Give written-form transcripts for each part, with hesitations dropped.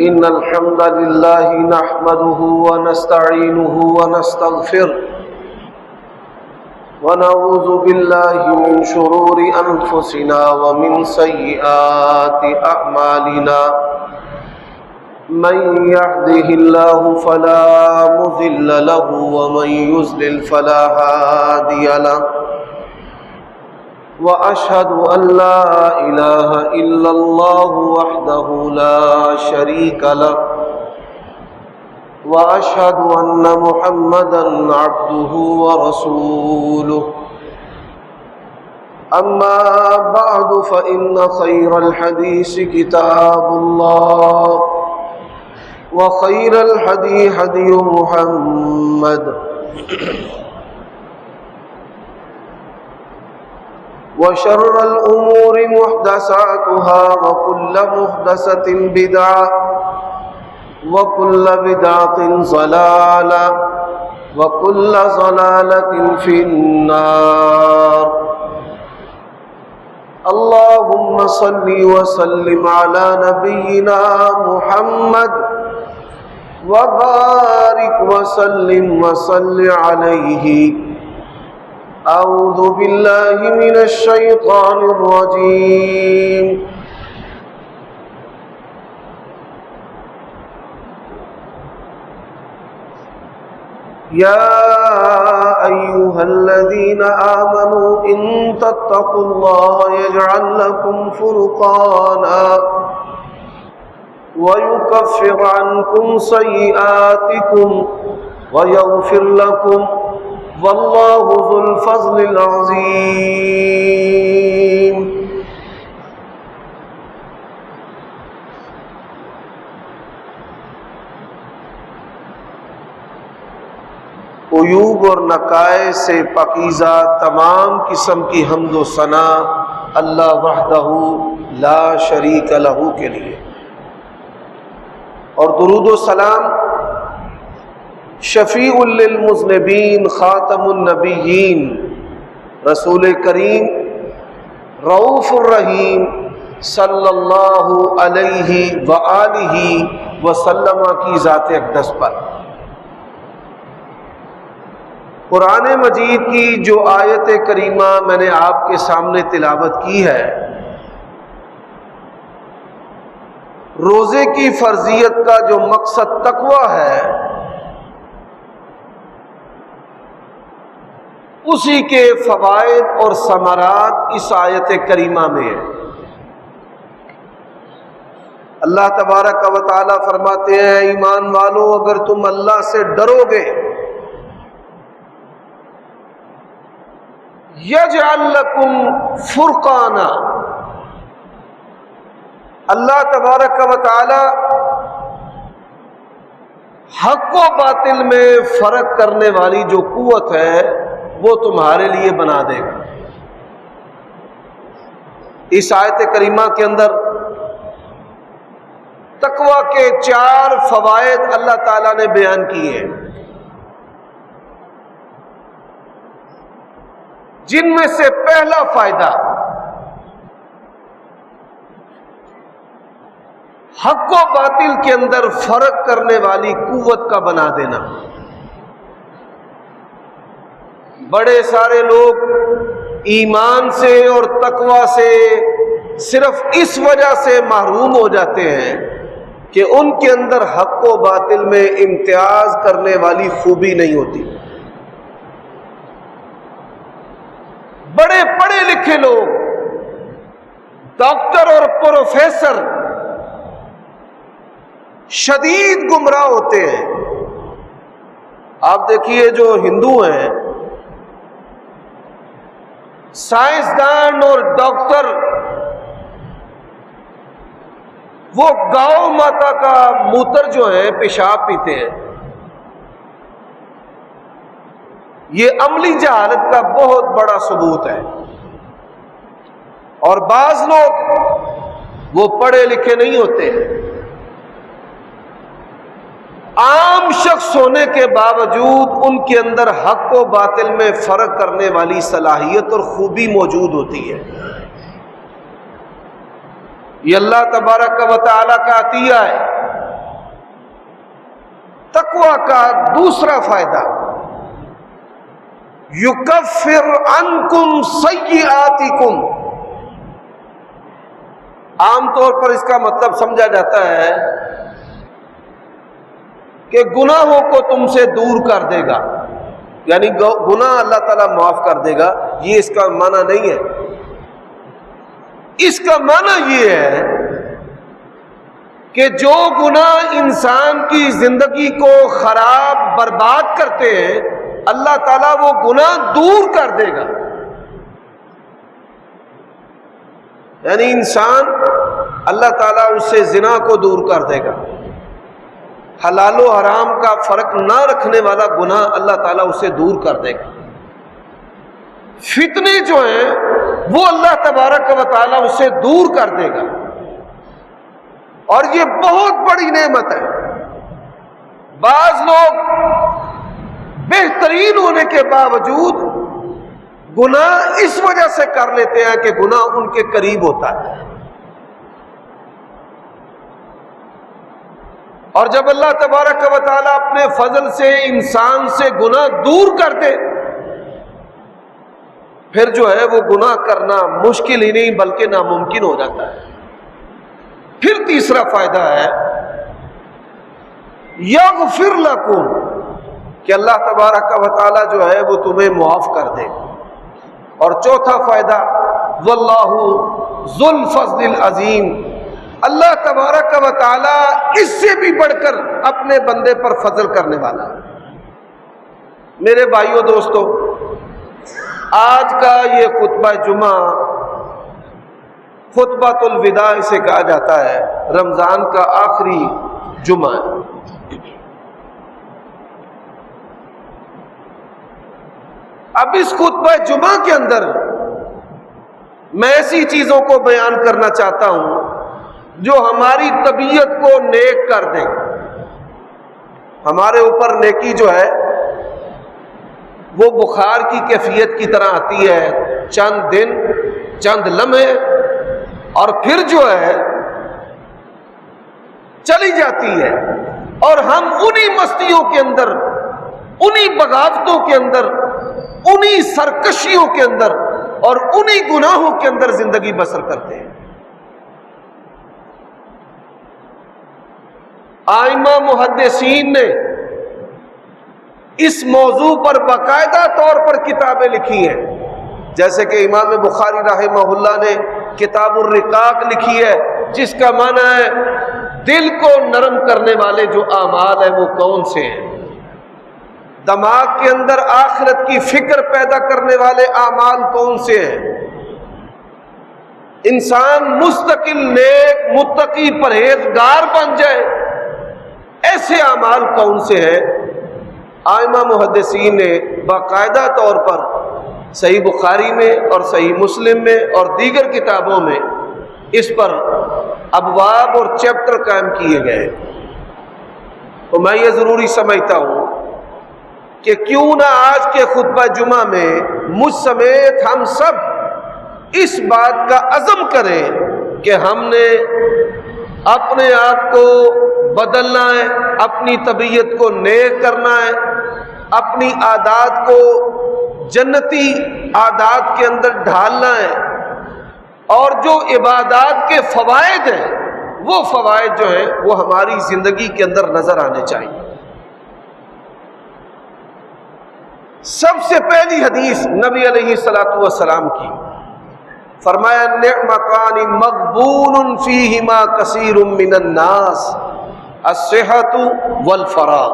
إن الحمد لله نحمده ونستعينه ونستغفره ونعوذ بالله من شرور أنفسنا ومن سيئات أعمالنا من يهده الله فلا مضل له ومن يضلل فلا هادي له وأشهد أن لا إله إلا الله وحده لا شريك له وأشهد أن محمدًا عبده ورسوله أما بعد فإن خير الحديث كتاب الله وخير الهدي هدي محمد وشر الأمور محدثاتها وكل محدثة بدعة وكل بدعة ضلالة وكل ضلالة في النار اللهم صل وسلم على نبينا محمد وبارك وسلم وصل عليه أعوذ بالله من الشيطان الرجيم يا أيها الذين آمنوا إن تتقوا الله يجعل لكم فرقانا ويكفر عنكم سيئاتكم ويغفر لكم والله ذو الفضل العظيم عیوب اور نقائص سے پاکیزہ تمام قسم کی حمد و ثنا اللہ وحدہ لا شریک لہ کے لیے، اور درود و سلام شفیع للمذنبین خاتم النبیین رسول کریم رؤوف الرحیم صلی اللہ علیہ وآلہ وسلم کی ذات اقدس پر۔ قرآن مجید کی جو آیت کریمہ میں نے آپ کے سامنے تلاوت کی ہے، روزے کی فرضیت کا جو مقصد تقویٰ ہے، اسی کے فوائد اور ثمرات اس آیت کریمہ میں ہیں۔ اللہ تبارک و تعالی فرماتے ہیں، ایمان والو اگر تم اللہ سے ڈرو گے یجعل لکم فرقانا، اللہ تبارک و تعالی حق و باطل میں فرق کرنے والی جو قوت ہے وہ تمہارے لیے بنا دے گا۔ اس آیت کریمہ کے اندر تقویٰ کے 4 فوائد اللہ تعالیٰ نے بیان کیے ہیں، جن میں سے پہلا فائدہ حق و باطل کے اندر فرق کرنے والی قوت کا بنا دینا۔ بڑے سارے لوگ ایمان سے اور تقویٰ سے صرف اس وجہ سے محروم ہو جاتے ہیں کہ ان کے اندر حق و باطل میں امتیاز کرنے والی خوبی نہیں ہوتی۔ بڑے پڑھے لکھے لوگ، ڈاکٹر اور پروفیسر شدید گمراہ ہوتے ہیں۔ آپ دیکھیے جو ہندو ہیں، سائنسدان اور ڈاکٹر، وہ گاؤں ماتا کا موتر جو ہے پیشاب پیتے ہیں۔ یہ عملی جہالت کا بہت بڑا ثبوت ہے۔ اور بعض لوگ وہ پڑھے لکھے نہیں ہوتے، عام شخص ہونے کے باوجود ان کے اندر حق و باطل میں فرق کرنے والی صلاحیت اور خوبی موجود ہوتی ہے۔ یہ اللہ تبارک و تعالیٰ کا عطیہ ہے۔ کا دوسرا فائدہ، یکفر عنکم سیئاتکم، عام طور پر اس کا مطلب سمجھا جاتا ہے کہ گناہوں کو تم سے دور کر دے گا، یعنی گناہ اللہ تعالیٰ معاف کر دے گا، یہ اس کا معنی نہیں ہے۔ اس کا معنی یہ ہے کہ جو گناہ انسان کی زندگی کو خراب برباد کرتے ہیں اللہ تعالیٰ وہ گناہ دور کر دے گا۔ یعنی انسان، اللہ تعالیٰ اس سے زنا کو دور کر دے گا، حلال و حرام کا فرق نہ رکھنے والا گناہ اللہ تعالیٰ اسے دور کر دے گا۔ فتنے جو ہیں وہ اللہ تبارک و تعالیٰ اسے دور کر دے گا، اور یہ بہت بڑی نعمت ہے۔ بعض لوگ بہترین ہونے کے باوجود گناہ اس وجہ سے کر لیتے ہیں کہ گناہ ان کے قریب ہوتا ہے، اور جب اللہ تبارک و تعالیٰ اپنے فضل سے انسان سے گناہ دور کر دے پھر جو ہے وہ گناہ کرنا مشکل ہی نہیں بلکہ ناممکن ہو جاتا ہے۔ پھر تیسرا فائدہ ہے یغفر لکم، کہ اللہ تبارک و تعالیٰ جو ہے وہ تمہیں معاف کر دے۔ اور چوتھا فائدہ واللہ ذو الفضل العظیم، اللہ تبارک و تعالیٰ اس سے بھی بڑھ کر اپنے بندے پر فضل کرنے والا ہے۔ میرے بھائیو دوستو، آج کا یہ خطبہ جمعہ خطبۃ الوداع اسے کہا جاتا ہے، رمضان کا آخری جمعہ ہے۔ اب اس خطبہ جمعہ کے اندر میں ایسی چیزوں کو بیان کرنا چاہتا ہوں جو ہماری طبیعت کو نیک کر دیں۔ ہمارے اوپر نیکی جو ہے وہ بخار کی کیفیت کی طرح آتی ہے، چند دن، چند لمحے، اور پھر جو ہے چلی جاتی ہے، اور ہم انہی مستیوں کے اندر، انہی بغاوتوں کے اندر، انہی سرکشیوں کے اندر اور انہی گناہوں کے اندر زندگی بسر کرتے ہیں۔ ائمہ محدثین نے اس موضوع پر باقاعدہ طور پر کتابیں لکھی ہیں، جیسے کہ امام بخاری رحمہ اللہ نے کتاب الرقاق لکھی ہے، جس کا معنی ہے دل کو نرم کرنے والے جو اعمال ہیں وہ کون سے ہیں، دماغ کے اندر آخرت کی فکر پیدا کرنے والے اعمال کون سے ہیں، انسان مستقل نیک متقی پرہیزگار بن جائے ایسے اعمال کون سے ہیں۔ ائمہ محدثین نے باقاعدہ طور پر صحیح بخاری میں اور صحیح مسلم میں اور دیگر کتابوں میں اس پر ابواب اور چیپٹر قائم کیے گئے۔ تو میں یہ ضروری سمجھتا ہوں کہ کیوں نہ آج کے خطبہ جمعہ میں مجھ سمیت ہم سب اس بات کا عزم کریں کہ ہم نے اپنے آپ کو بدلنا ہے، اپنی طبیعت کو نیک کرنا ہے، اپنی عادات کو جنتی عادات کے اندر ڈھالنا ہے، اور جو عبادات کے فوائد ہیں وہ فوائد جو ہیں وہ ہماری زندگی کے اندر نظر آنے چاہیے۔ سب سے پہلی حدیث نبی علیہ الصلوۃ والسلام کی، فرمایا نعمتان مغبون فیہما کثیر من الناس الصحۃ والفراغ،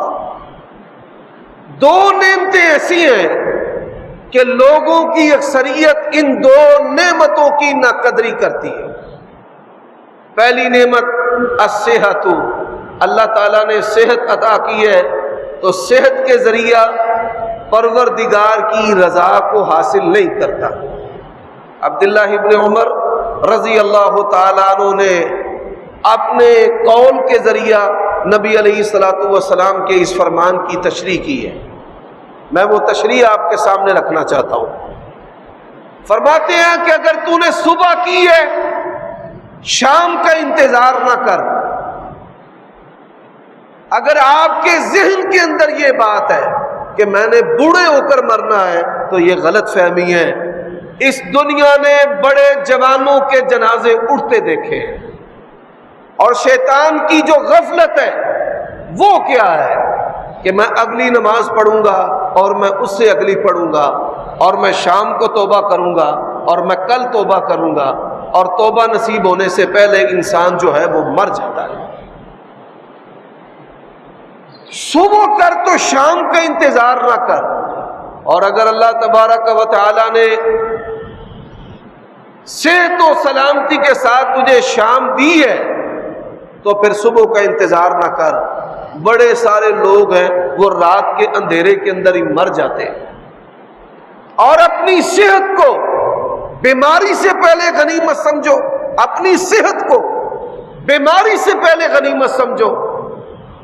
دو نعمتیں ایسی ہیں کہ لوگوں کی اکثریت ان دو نعمتوں کی ناقدری کرتی ہے۔ پہلی نعمت الصحۃ، اللہ تعالیٰ نے صحت عطا کی ہے تو صحت کے ذریعہ پروردگار کی رضا کو حاصل نہیں کرتا۔ عبداللہ ابن عمر رضی اللہ تعالیٰ عنہ نے اپنے قول کے ذریعہ نبی علیہ الصلوۃ والسلام کے اس فرمان کی تشریح کی ہے، میں وہ تشریح آپ کے سامنے رکھنا چاہتا ہوں۔ فرماتے ہیں کہ اگر تو نے صبح کی ہے شام کا انتظار نہ کر، اگر آپ کے ذہن کے اندر یہ بات ہے کہ میں نے بوڑھے ہو کر مرنا ہے تو یہ غلط فہمی ہے۔ اس دنیا نے بڑے جوانوں کے جنازے اٹھتے دیکھے ہیں، اور شیطان کی جو غفلت ہے وہ کیا ہے کہ میں اگلی نماز پڑھوں گا اور میں اس سے اگلی پڑھوں گا، اور میں شام کو توبہ کروں گا اور میں کل توبہ کروں گا، اور توبہ نصیب ہونے سے پہلے انسان جو ہے وہ مر جاتا ہے۔ صبح کر تو شام کا انتظار نہ کر، اور اگر اللہ تبارک و تعالی نے صحت و سلامتی کے ساتھ تجھے شام دی ہے تو پھر صبح کا انتظار نہ کر۔ بڑے سارے لوگ ہیں وہ رات کے اندھیرے کے اندر ہی مر جاتے ہیں، اور اپنی صحت کو بیماری سے پہلے غنیمت سمجھو، اپنی صحت کو بیماری سے پہلے غنیمت سمجھو،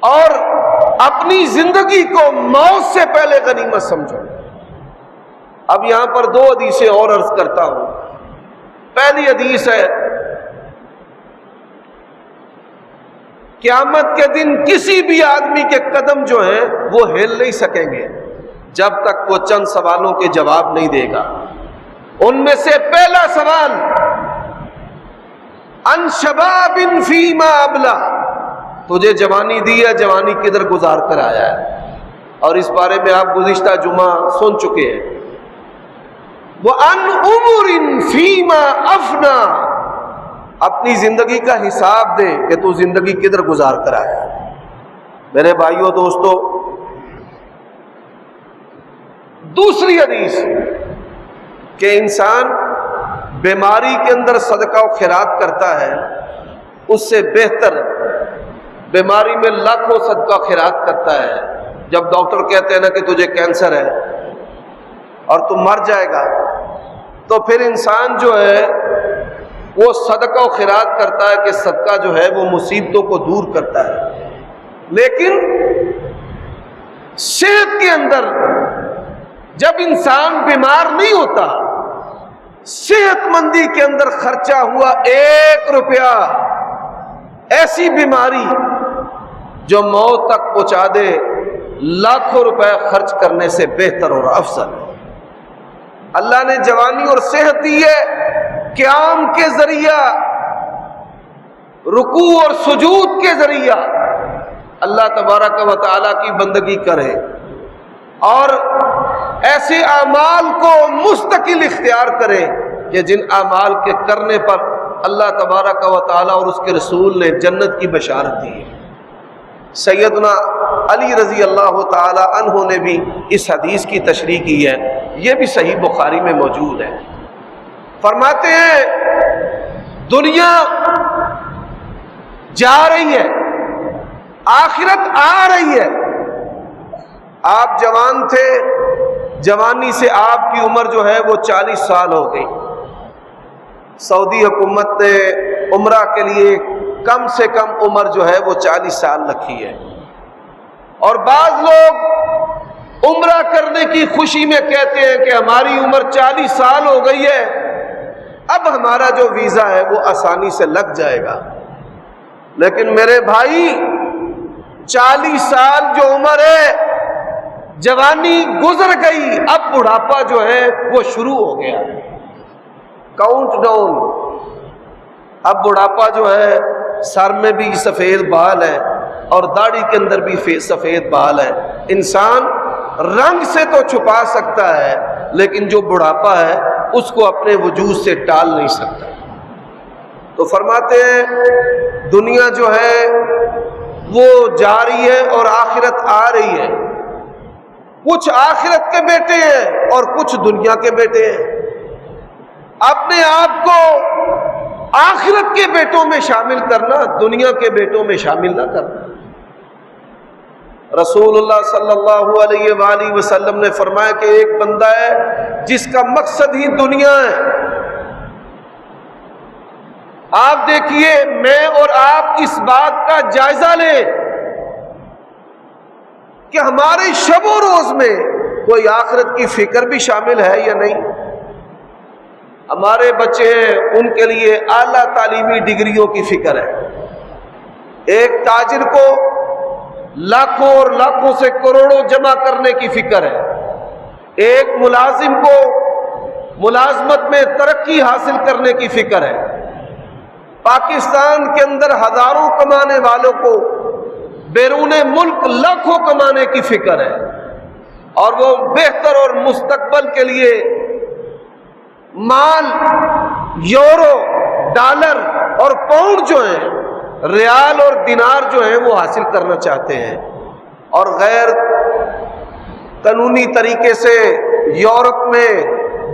اور اپنی زندگی کو موت سے پہلے غنیمت سمجھو۔ اب یہاں پر دو حدیثیں اور عرض کرتا ہوں۔ پہلی حدیث ہے، قیامت کے دن کسی بھی آدمی کے قدم جو ہیں وہ ہل نہیں سکیں گے جب تک وہ چند سوالوں کے جواب نہیں دے گا۔ ان میں سے پہلا سوال، ان شباب فیما ابلا، تجھے جوانی دی ہے، جوانی کدھر گزار کر آیا ہے؟ اور اس بارے میں آپ گزشتہ جمعہ سن چکے ہیں۔ وَأَنْ عُمُرٍ فِيمَا أَفْنَا، اپنی زندگی کا حساب دے کہ تو زندگی کدھر گزار کر آیا ہے۔ میرے بھائیوں دوستو، دوسری حدیث کہ انسان بیماری کے اندر صدقہ و خیرات کرتا ہے، اس سے بہتر بیماری میں لاکھوں صدقہ خیرات کرتا ہے۔ جب ڈاکٹر کہتے ہیں نا کہ تجھے کینسر ہے اور تو مر جائے گا، تو پھر انسان جو ہے وہ صدقہ و خیرات کرتا ہے کہ صدقہ جو ہے وہ مصیبتوں کو دور کرتا ہے۔ لیکن صحت کے اندر جب انسان بیمار نہیں ہوتا، صحت مندی کے اندر خرچہ ہوا 1 روپیہ، ایسی بیماری جو موت تک پہنچا دے، لاکھوں روپے خرچ کرنے سے بہتر اور افضل ہے۔ اللہ نے جوانی اور صحت دی ہے، قیام کے ذریعہ، رکوع اور سجود کے ذریعہ اللہ تبارک و تعالیٰ کی بندگی کرے، اور ایسے اعمال کو مستقل اختیار کرے کہ جن اعمال کے کرنے پر اللہ تبارک و تعالیٰ اور اس کے رسول نے جنت کی بشارت دی ہے۔ سیدنا علی رضی اللہ تعالی عنہ نے بھی اس حدیث کی تشریح کی ہے، یہ بھی صحیح بخاری میں موجود ہے۔ فرماتے ہیں دنیا جا رہی ہے، آخرت آ رہی ہے۔ آپ جوان تھے، جوانی سے آپ کی عمر جو ہے وہ 40 سال ہو گئی۔ سعودی حکومت نے عمرہ کے لیے کم سے کم عمر جو ہے وہ 40 سال رکھی ہے، اور بعض لوگ عمرہ کرنے کی خوشی میں کہتے ہیں کہ ہماری عمر 40 سال ہو گئی ہے، اب ہمارا جو ویزا ہے وہ آسانی سے لگ جائے گا۔ لیکن میرے بھائی، 40 سال جو عمر ہے، جوانی گزر گئی، اب بڑھاپا جو ہے وہ شروع ہو گیا، کاؤنٹ ڈاؤن۔ اب بڑھاپا جو ہے، سر میں بھی سفید بال ہے اور داڑھی کے اندر بھی سفید بال ہے۔ انسان رنگ سے تو چھپا سکتا ہے، لیکن جو بڑھاپا ہے اس کو اپنے وجود سے ٹال نہیں سکتا۔ تو فرماتے ہیں دنیا جو ہے وہ جا رہی ہے اور آخرت آ رہی ہے۔ کچھ آخرت کے بیٹے ہیں اور کچھ دنیا کے بیٹے ہیں۔ اپنے آپ کو آخرت کے بیٹوں میں شامل کرنا، دنیا کے بیٹوں میں شامل نہ کرنا۔ رسول اللہ صلی اللہ علیہ وآلہ وسلم نے فرمایا کہ ایک بندہ ہے جس کا مقصد ہی دنیا ہے۔ آپ دیکھیے، میں اور آپ اس بات کا جائزہ لیں کہ ہمارے شب و روز میں کوئی آخرت کی فکر بھی شامل ہے یا نہیں۔ ہمارے بچے ہیں، ان کے لیے اعلیٰ تعلیمی ڈگریوں کی فکر ہے۔ ایک تاجر کو لاکھوں اور لاکھوں سے کروڑوں جمع کرنے کی فکر ہے، ایک ملازم کو ملازمت میں ترقی حاصل کرنے کی فکر ہے، پاکستان کے اندر ہزاروں کمانے والوں کو بیرون ملک لاکھوں کمانے کی فکر ہے، اور وہ بہتر اور مستقبل کے لیے مال، یورو، ڈالر اور پاؤنڈ جو ہیں، ریال اور دینار جو ہیں وہ حاصل کرنا چاہتے ہیں، اور غیر قانونی طریقے سے یورپ میں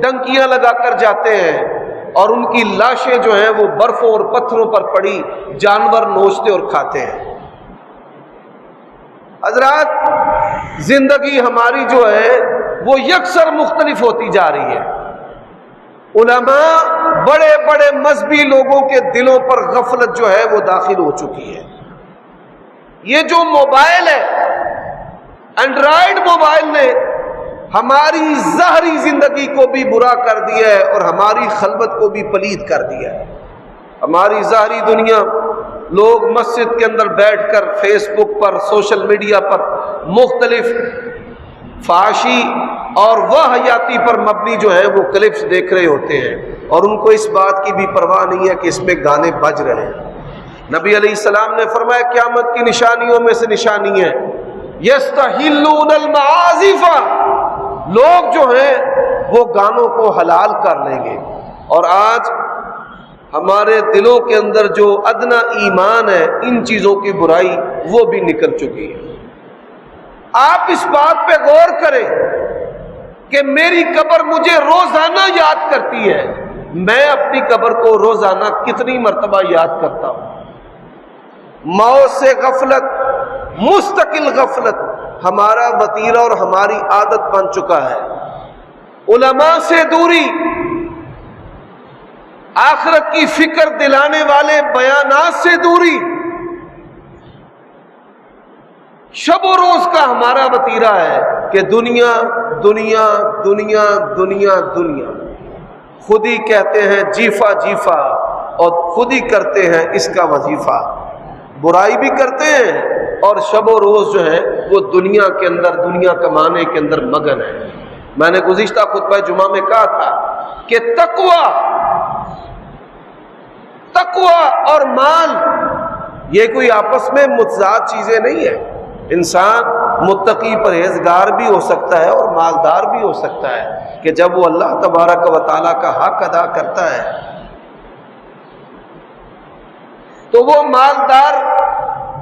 ڈنکیاں لگا کر جاتے ہیں، اور ان کی لاشیں جو ہیں وہ برفوں اور پتھروں پر پڑی جانور نوچتے اور کھاتے ہیں۔ حضرات، زندگی ہماری جو ہے وہ یکسر مختلف ہوتی جا رہی ہے۔ علماء، بڑے بڑے مذہبی لوگوں کے دلوں پر غفلت جو ہے وہ داخل ہو چکی ہے۔ یہ جو موبائل ہے، اینڈرائیڈ موبائل نے ہماری ظاہری زندگی کو بھی برا کر دیا ہے اور ہماری خلوت کو بھی پلید کر دیا ہے۔ ہماری ظاہری دنیا، لوگ مسجد کے اندر بیٹھ کر فیس بک پر، سوشل میڈیا پر مختلف فحاشی اور واہیاتی پر مبنی جو ہے وہ کلپس دیکھ رہے ہوتے ہیں، اور ان کو اس بات کی بھی پرواہ نہیں ہے کہ اس میں گانے بج رہے ہیں۔ نبی علیہ السلام نے فرمایا قیامت کی نشانیوں میں سے نشانی ہے یستحلون المعازف، لوگ جو ہیں وہ گانوں کو حلال کر لیں گے، اور آج ہمارے دلوں کے اندر جو ادنا ایمان ہے ان چیزوں کی برائی وہ بھی نکل چکی ہے۔ آپ اس بات پہ غور کریں کہ میری قبر مجھے روزانہ یاد کرتی ہے، میں اپنی قبر کو روزانہ کتنی مرتبہ یاد کرتا ہوں۔ موت سے غفلت، مستقل غفلت ہمارا وتیرہ اور ہماری عادت بن چکا ہے۔ علماء سے دوری، آخرت کی فکر دلانے والے بیانات سے دوری، شب و روز کا ہمارا وتیرہ ہے کہ دنیا دنیا دنیا دنیا دنیا، خود ہی کہتے ہیں جیفا جیفا اور خود ہی کرتے ہیں اس کا وظیفہ، برائی بھی کرتے ہیں اور شب و روز جو ہے وہ دنیا کے اندر، دنیا کمانے کے اندر مگن ہے۔ میں نے گزشتہ خطبہ جمعہ میں کہا تھا کہ تقوی اور مال یہ کوئی آپس میں متضاد چیزیں نہیں ہیں۔ انسان متقی پرہیزگار بھی ہو سکتا ہے اور مالدار بھی ہو سکتا ہے کہ جب وہ اللہ تبارک و تعالیٰ کا حق ادا کرتا ہے تو وہ مالدار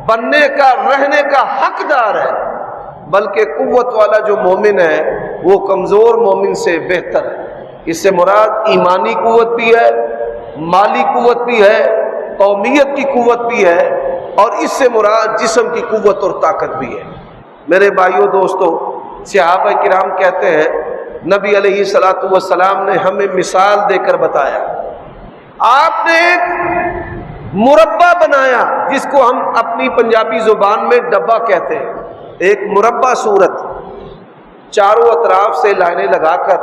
بننے کا، رہنے کا حقدار ہے، بلکہ قوت والا جو مومن ہے وہ کمزور مومن سے بہتر ہے۔ اس سے مراد ایمانی قوت بھی ہے، مالی قوت بھی ہے، قومیت کی قوت بھی ہے، اور اس سے مراد جسم کی قوت اور طاقت بھی ہے۔ میرے بھائیوں، دوستوں، صحابہ کرام کہتے ہیں نبی علیہ الصلوۃ والسلام نے ہمیں مثال دے کر بتایا۔ آپ نے ایک مربع بنایا جس کو ہم اپنی پنجابی زبان میں ڈبہ کہتے ہیں، ایک مربع صورت، چاروں اطراف سے لائنیں لگا کر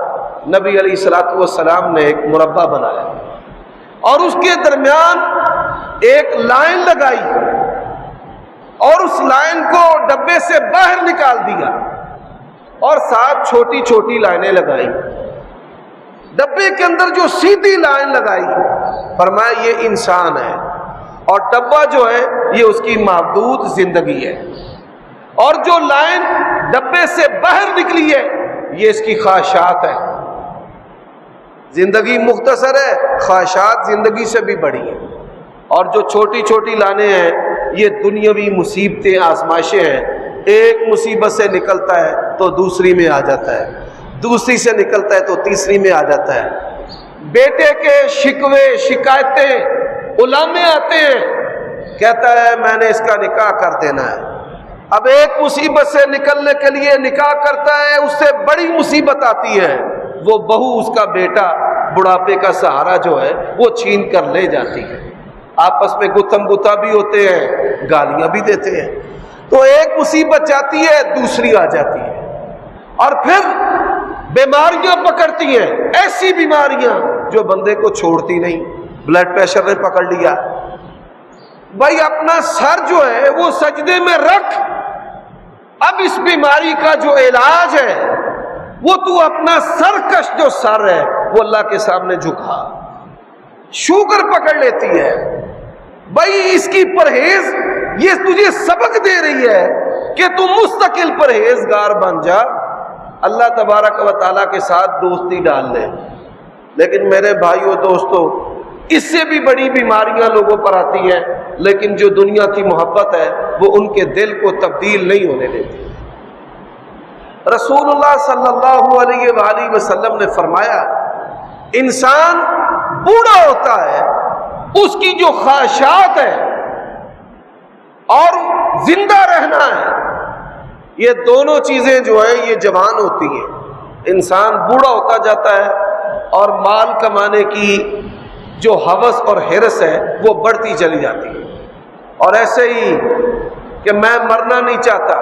نبی علیہ الصلوۃ والسلام نے ایک مربع بنایا اور اس کے درمیان ایک لائن لگائی اور اس لائن کو ڈبے سے باہر نکال دیا اور ساتھ چھوٹی چھوٹی لائنیں لگائی۔ ڈبے کے اندر جو سیدھی لائن لگائی، فرمایا یہ انسان ہے، اور ڈبہ جو ہے یہ اس کی محدود زندگی ہے، اور جو لائن ڈبے سے باہر نکلی ہے یہ اس کی خواہشات ہے۔ زندگی مختصر ہے، خواہشات زندگی سے بھی بڑی ہیں، اور جو چھوٹی چھوٹی لائنیں ہیں یہ دنیاوی مصیبتیں، آزمائشیں ہیں۔ ایک مصیبت سے نکلتا ہے تو دوسری میں آ جاتا ہے، دوسری سے نکلتا ہے تو تیسری میں آ جاتا ہے۔ بیٹے کے شکوے، شکایتیں، علامے آتے ہیں، کہتا ہے میں نے اس کا نکاح کر دینا ہے۔ اب ایک مصیبت سے نکلنے کے لیے نکاح کرتا ہے، اس سے بڑی مصیبت آتی ہے، وہ بہو، اس کا بیٹا بڑھاپے کا سہارا جو ہے وہ چھین کر لے جاتی ہے۔ آپس میں گتھم گتھا بھی ہوتے ہیں، گالیاں بھی دیتے ہیں۔ تو ایک مصیبت جاتی ہے، دوسری آ جاتی ہے، اور پھر بیماریاں پکڑتی ہیں، ایسی بیماریاں جو بندے کو چھوڑتی نہیں۔ بلڈ پریشر نے پکڑ لیا، بھائی اپنا سر جو ہے وہ سجدے میں رکھ، اب اس بیماری کا جو علاج ہے وہ تو اپنا سرکش جو سر ہے وہ اللہ کے سامنے جھکا. شوگر پکڑ لیتی ہے بھائی، اس کی پرہیز یہ تجھے سبق دے رہی ہے کہ تم مستقل پرہیزگار بن جا، اللہ تبارک و تعالیٰ کے ساتھ دوستی ڈال لے. لیکن میرے بھائیوں دوستو، اس سے بھی بڑی بیماریاں لوگوں پر آتی ہیں، لیکن جو دنیا کی محبت ہے وہ ان کے دل کو تبدیل نہیں ہونے دیتی. رسول اللہ صلی اللہ علیہ وآلہ وسلم نے فرمایا، انسان بوڑھا ہوتا ہے، اس کی جو خواہشات ہے اور زندہ رہنا ہے، یہ دونوں چیزیں جو ہیں یہ جوان ہوتی ہیں. انسان بوڑھا ہوتا جاتا ہے اور مال کمانے کی جو ہوس اور حرص ہے وہ بڑھتی چلی جاتی ہے. اور ایسے ہی کہ میں مرنا نہیں چاہتا،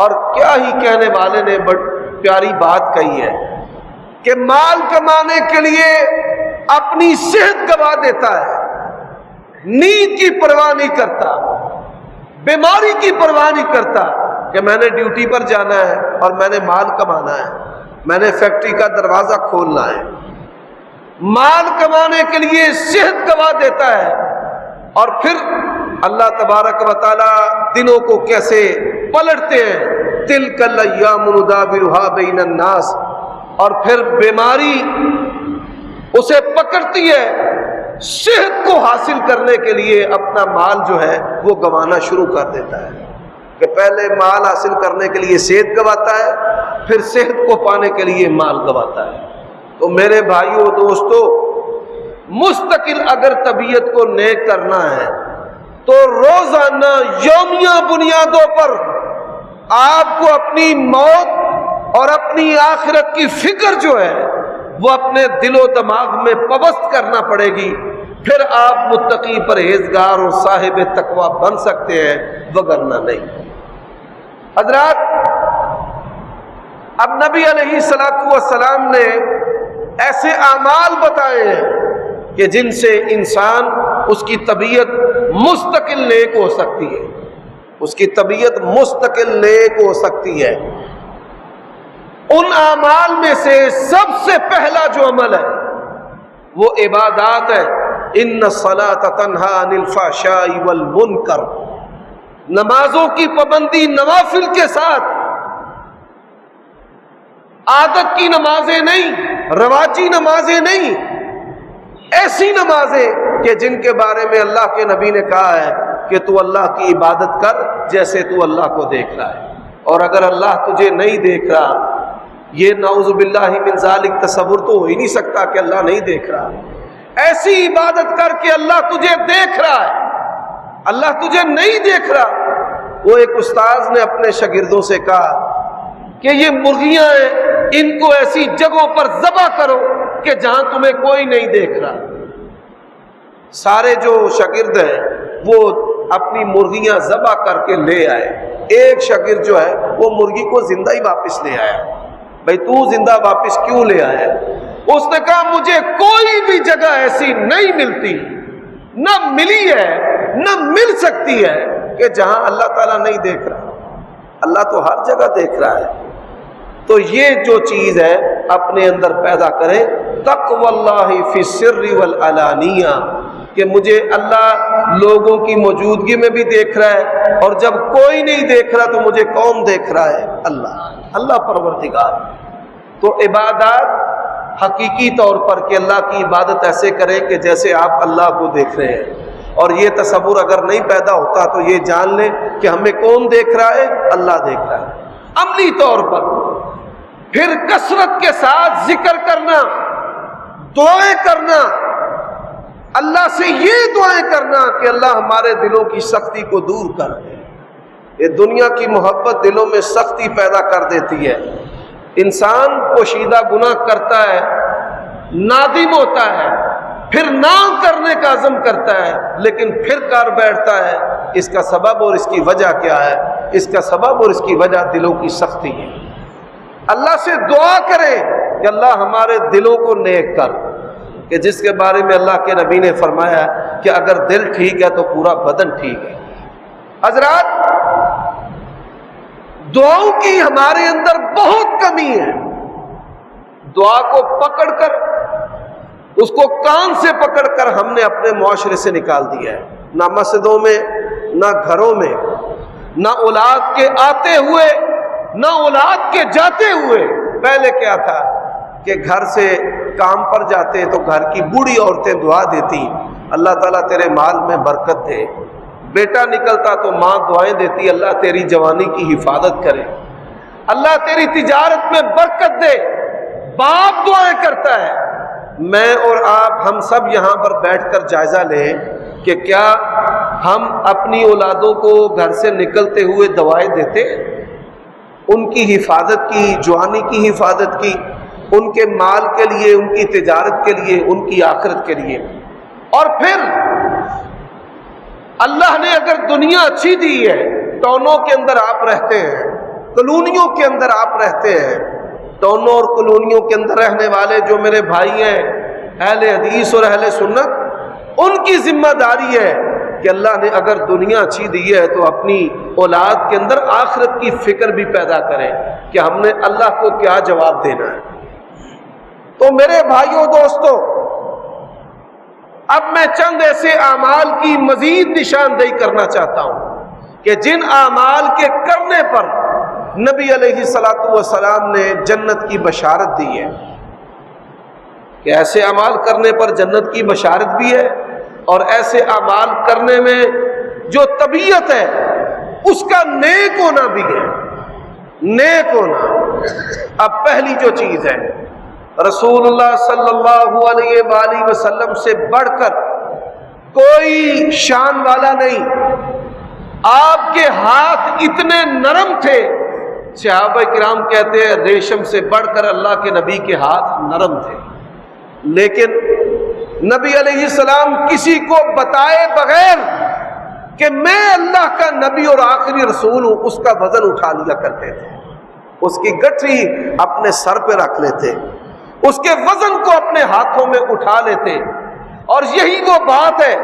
اور کیا ہی کہنے والے نے بڑی پیاری بات کہی ہے کہ مال کمانے کے لیے اپنی صحت گوا دیتا ہے، نیند کی پرواہ نہیں کرتا، بیماری کی پرواہ نہیں کرتا کہ میں نے ڈیوٹی پر جانا ہے اور میں نے مال کمانا ہے، میں نے فیکٹری کا دروازہ کھولنا ہے. مال کمانے کے لیے صحت گوا دیتا ہے، اور پھر اللہ تبارک و تعالی دنوں کو کیسے پلٹتے ہیں، تلک الایام نداولها بین الناس، اور پھر بیماری اسے پکڑتی ہے، صحت کو حاصل کرنے کے لیے اپنا مال جو ہے وہ گوانا شروع کر دیتا ہے. کہ پہلے مال حاصل کرنے کے لیے صحت گواتا ہے، پھر صحت کو پانے کے لیے مال گواتا ہے. تو میرے بھائیوں دوستو، مستقل اگر طبیعت کو نیک کرنا ہے تو روزانہ یومیہ بنیادوں پر آپ کو اپنی موت اور اپنی آخرت کی فکر جو ہے وہ اپنے دل و دماغ میں پوست کرنا پڑے گی. پھر آپ متقی پرہیزگار اور صاحب تقوی بن سکتے ہیں، وگرنہ نہیں. حضرات، اب نبی علیہ الصلوۃ والسلام نے ایسے اعمال بتائے ہیں کہ جن سے انسان اس کی طبیعت مستقل نیک ہو سکتی ہے، اس کی طبیعت مستقل نیک ہو سکتی ہے. ان اعمال میں سے سب سے پہلا جو عمل ہے وہ عبادات ہے. ان الصلاۃ تنہی عن الفحشاء والمنکر، نمازوں کی پابندی نوافل کے ساتھ، عادت کی نمازیں نہیں، رواجی نمازیں نہیں، ایسی نمازیں کہ جن کے بارے میں اللہ کے نبی نے کہا ہے کہ تو اللہ کی عبادت کر جیسے تو اللہ کو دیکھ رہا ہے. اور اگر اللہ تجھے نہیں دیکھ رہا، یہ نعوذ باللہ من ذالک تصور تو ہو ہی نہیں سکتا کہ اللہ نہیں دیکھ رہا. ایسی عبادت کر کے اللہ تجھے دیکھ رہا ہے، اللہ تجھے نہیں دیکھ رہا. وہ ایک استاذ نے اپنے شاگردوں سے کہا کہ یہ مرغیاں ہیں، ان کو ایسی جگہوں پر ذبح کرو کہ جہاں تمہیں کوئی نہیں دیکھ رہا. سارے جو شاگرد ہیں وہ اپنی مرغیاں ذبح کر کے لے آئے. ایک شاگرد جو ہے وہ مرغی کو زندہ ہی واپس لے آیا. بھائی تو زندہ واپس کیوں لے آیا؟ اس نے کہا مجھے کوئی بھی جگہ ایسی نہیں ملتی، نہ ملی ہے نہ مل سکتی ہے کہ جہاں اللہ تعالیٰ نہیں دیکھ رہا. اللہ تو ہر جگہ دیکھ رہا ہے. تو یہ جو چیز ہے اپنے اندر پیدا کریں، تقوی اللہ فی السر والعلانیہ، کہ مجھے اللہ لوگوں کی موجودگی میں بھی دیکھ رہا ہے، اور جب کوئی نہیں دیکھ رہا تو مجھے کون دیکھ رہا ہے؟ اللہ پروردگار. تو عبادات حقیقی طور پر کہ اللہ کی عبادت ایسے کریں کہ جیسے آپ اللہ کو دیکھ رہے ہیں. اور یہ تصور اگر نہیں پیدا ہوتا تو یہ جان لیں کہ ہمیں کون دیکھ رہا ہے؟ اللہ دیکھ رہا ہے. عملی طور پر پھر کثرت کے ساتھ ذکر کرنا، دعائیں کرنا، اللہ سے یہ دعائیں کرنا کہ اللہ ہمارے دلوں کی سختی کو دور کر دے. یہ دنیا کی محبت دلوں میں سختی پیدا کر دیتی ہے. انسان پوشیدہ گناہ کرتا ہے، نادم ہوتا ہے، پھر نہ کرنے کا عزم کرتا ہے، لیکن پھر کر بیٹھتا ہے. اس کا سبب اور اس کی وجہ کیا ہے؟ اس کا سبب اور اس کی وجہ دلوں کی سختی ہے. اللہ سے دعا کریں کہ اللہ ہمارے دلوں کو نیک کر، کہ جس کے بارے میں اللہ کے نبی نے فرمایا کہ اگر دل ٹھیک ہے تو پورا بدن ٹھیک ہے. حضرات، دعاؤں کی ہمارے اندر بہت کمی ہے. دعا کو پکڑ کر، اس کو کان سے پکڑ کر ہم نے اپنے معاشرے سے نکال دیا ہے. نہ مسجدوں میں، نہ گھروں میں، نہ اولاد کے آتے ہوئے، نہ اولاد کے جاتے ہوئے. پہلے کیا تھا کہ گھر سے کام پر جاتے تو گھر کی بوڑھی عورتیں دعا دیتی، اللہ تعالیٰ تیرے مال میں برکت دے. بیٹا نکلتا تو ماں دعائیں دیتی، اللہ تیری جوانی کی حفاظت کرے، اللہ تیری تجارت میں برکت دے. باپ دعائیں کرتا ہے. میں اور آپ، ہم سب یہاں پر بیٹھ کر جائزہ لیں کہ کیا ہم اپنی اولادوں کو گھر سے نکلتے ہوئے دعائیں دیتے؟ ان کی حفاظت کی، جوانی کی حفاظت کی، ان کے مال کے لیے، ان کی تجارت کے لیے، ان کی آخرت کے لیے. اور پھر اللہ نے اگر دنیا اچھی دی ہے، ٹاؤنوں کے اندر آپ رہتے ہیں، کالونیوں کے اندر آپ رہتے ہیں، ٹاؤنوں اور کالونیوں کے اندر رہنے والے جو میرے بھائی ہیں اہل حدیث اور اہل سنت، ان کی ذمہ داری ہے کہ اللہ نے اگر دنیا اچھی دی ہے تو اپنی اولاد کے اندر آخرت کی فکر بھی پیدا کریں کہ ہم نے اللہ کو کیا جواب دینا ہے. تو میرے بھائیوں دوستوں، اب میں چند ایسے اعمال کی مزید نشاندہی کرنا چاہتا ہوں کہ جن اعمال کے کرنے پر نبی علیہ الصلوۃ والسلام نے جنت کی بشارت دی ہے. کہ ایسے اعمال کرنے پر جنت کی بشارت بھی ہے، اور ایسے اعمال کرنے میں جو طبیعت ہے اس کا نیک ہونا بھی ہے. نیک ہونا. اب پہلی جو چیز ہے، رسول اللہ صلی اللہ علیہ وآلہ وسلم سے بڑھ کر کوئی شان والا نہیں. آپ کے ہاتھ اتنے نرم تھے، صحابہ کرام کہتے ہیں ریشم سے بڑھ کر اللہ کے نبی کے ہاتھ نرم تھے. لیکن نبی علیہ السلام کسی کو بتائے بغیر کہ میں اللہ کا نبی اور آخری رسول ہوں، اس کا وزن اٹھا لیا کرتے تھے. اس کی گٹھری اپنے سر پہ رکھ لیتے، اس کے وزن کو اپنے ہاتھوں میں اٹھا لیتے. اور یہی وہ بات ہے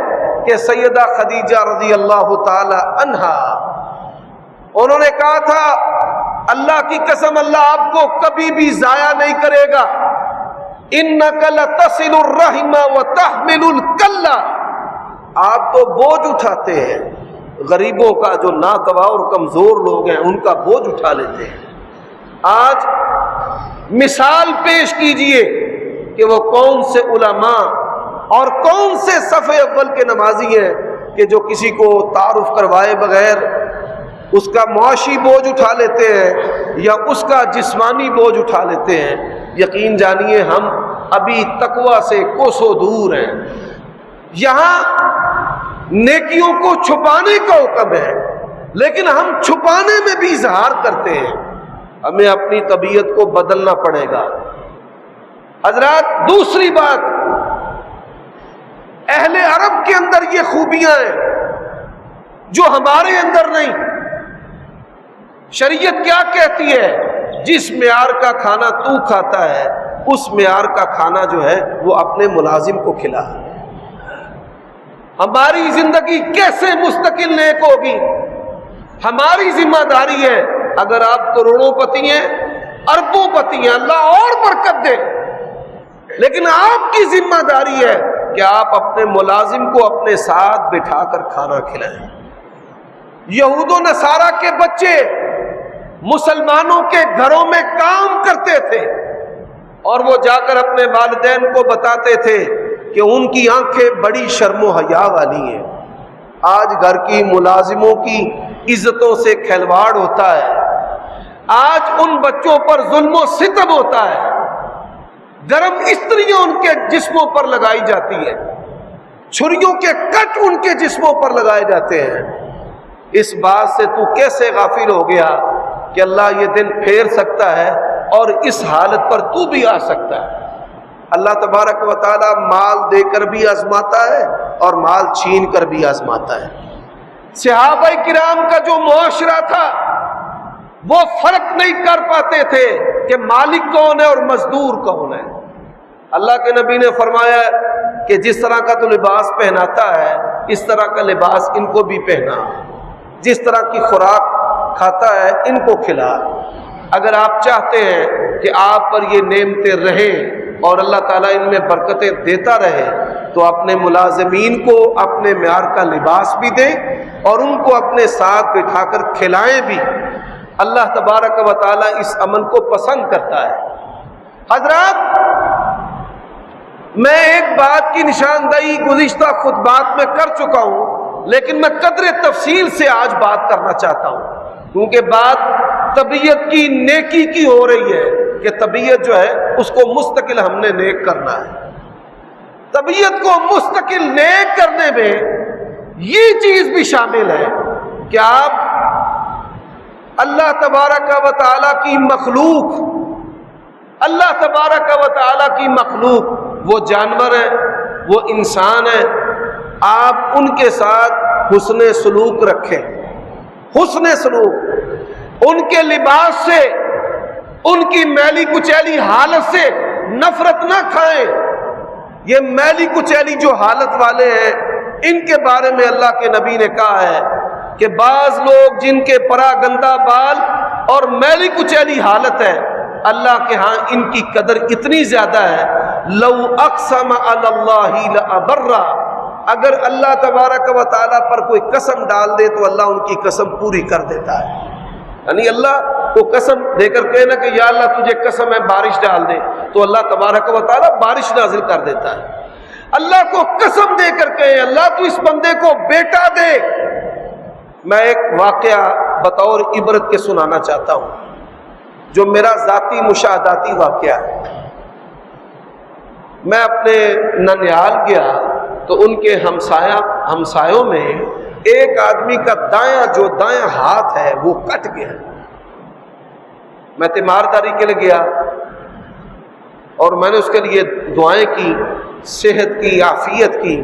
کہ سیدہ خدیجہ رضی اللہ تعالی عنہا، انہوں نے کہا تھا اللہ کی قسم اللہ آپ کو کبھی بھی ضائع نہیں کرے گا. اِنَّكَ لَتَصِلُ الرَّحِمَ وَتَحْمِلُ الْكَلَّ، آپ تو بوجھ اٹھاتے ہیں، غریبوں کا، جو ناتواں اور کمزور لوگ ہیں ان کا بوجھ اٹھا لیتے ہیں. آج مثال پیش کیجئے کہ وہ کون سے علماء اور کون سے صف اول کے نمازی ہیں کہ جو کسی کو تعارف کروائے بغیر اس کا معاشی بوجھ اٹھا لیتے ہیں یا اس کا جسمانی بوجھ اٹھا لیتے ہیں. یقین جانیے ہم ابھی تقویٰ سے کوسوں دور ہیں. یہاں نیکیوں کو چھپانے کا حکم ہے، لیکن ہم چھپانے میں بھی اظہار کرتے ہیں. ہمیں اپنی طبیعت کو بدلنا پڑے گا. حضرات، دوسری بات، اہل عرب کے اندر یہ خوبیاں ہیں جو ہمارے اندر نہیں. شریعت کیا کہتی ہے؟ جس معیار کا کھانا تو کھاتا ہے اس معیار کا کھانا جو ہے وہ اپنے ملازم کو کھلا. ہماری زندگی کیسے مستقل نیک ہوگی؟ ہماری ذمہ داری ہے. اگر آپ کروڑوں پتی ہیں، اربوں پتی ہیں، اللہ اور برکت دے، لیکن آپ کی ذمہ داری ہے کہ آپ اپنے ملازم کو اپنے ساتھ بٹھا کر کھانا کھلائیں. یہود و نصارہ کے بچے مسلمانوں کے گھروں میں کام کرتے تھے اور وہ جا کر اپنے والدین کو بتاتے تھے کہ ان کی آنکھیں بڑی شرم و حیا والی ہیں. آج گھر کی ملازموں کی عزتوں سے کھلواڑ ہوتا ہے. آج ان بچوں پر ظلم و ستم ہوتا ہے. گرم استریاں ان کے جسموں پر لگائی جاتی ہے، چھریوں کے کٹ ان کے جسموں پر لگائے جاتے ہیں. اس بات سے تو کیسے غافل ہو گیا کہ اللہ یہ دن پھیر سکتا ہے اور اس حالت پر تو بھی آ سکتا ہے. اللہ تبارک و تعالی مال دے کر بھی آزماتا ہے اور مال چھین کر بھی آزماتا ہے. صحابہ کرام کا جو معاشرہ تھا وہ فرق نہیں کر پاتے تھے کہ مالک کون ہے اور مزدور کون ہے. اللہ کے نبی نے فرمایا کہ جس طرح کا تو لباس پہناتا ہے اس طرح کا لباس ان کو بھی پہنا. جس طرح کی خوراک کھاتا ہے ان کو کھلا۔ اگر آپ چاہتے ہیں کہ آپ پر یہ نعمتیں رہیں اور اللہ تعالیٰ ان میں برکتیں دیتا رہے تو اپنے ملازمین کو اپنے معیار کا لباس بھی دیں اور ان کو اپنے ساتھ بٹھا کر کھلائیں بھی۔ اللہ تبارک و تعالیٰ اس عمل کو پسند کرتا ہے۔ حضرات، میں ایک بات کی نشاندہی گزشتہ خطبات میں کر چکا ہوں، لیکن میں قدر تفصیل سے آج بات کرنا چاہتا ہوں، کیونکہ بات طبیعت کی نیکی کی ہو رہی ہے کہ طبیعت جو ہے اس کو مستقل ہم نے نیک کرنا ہے۔ طبیعت کو مستقل نیک کرنے میں یہ چیز بھی شامل ہے کہ آپ اللہ تبارک و تعالیٰ کی مخلوق، اللہ تبارک و تعالیٰ کی مخلوق، وہ جانور ہیں، وہ انسان ہیں، آپ ان کے ساتھ حسن سلوک رکھیں۔ حسن سلوک، ان کے لباس سے، ان کی میلی کچیلی حالت سے نفرت نہ کھائیں۔ یہ میلی کچیلی جو حالت والے ہیں ان کے بارے میں اللہ کے نبی نے کہا ہے کہ بعض لوگ جن کے پراگندہ بال اور میلی کچیلی حالت ہے، اللہ کے ہاں ان کی قدر اتنی زیادہ ہے، لو اقسم علی اللہ لابرہ، اگر اللہ تبارک و تعالیٰ پر کوئی قسم ڈال دے تو اللہ ان کی قسم پوری کر دیتا ہے۔ یعنی اللہ کو قسم دے کر کہنا کہ یا اللہ تجھے قسم ہے بارش ڈال دے، تو اللہ تبارک و تعالیٰ بارش نازل کر دیتا ہے۔ اللہ کو قسم دے کر کہے اللہ تو اس بندے کو بیٹا دے۔ میں ایک واقعہ بطور عبرت کے سنانا چاہتا ہوں جو میرا ذاتی مشاہداتی واقعہ ہے۔ میں اپنے ننیال گیا تو ان کے ہمسایوں میں ایک آدمی کا دایاں ہاتھ ہے وہ کٹ گیا۔ میں تیمارداری کے لیے گیا اور میں نے اس کے لیے دعائیں کی، صحت کی، عافیت کی۔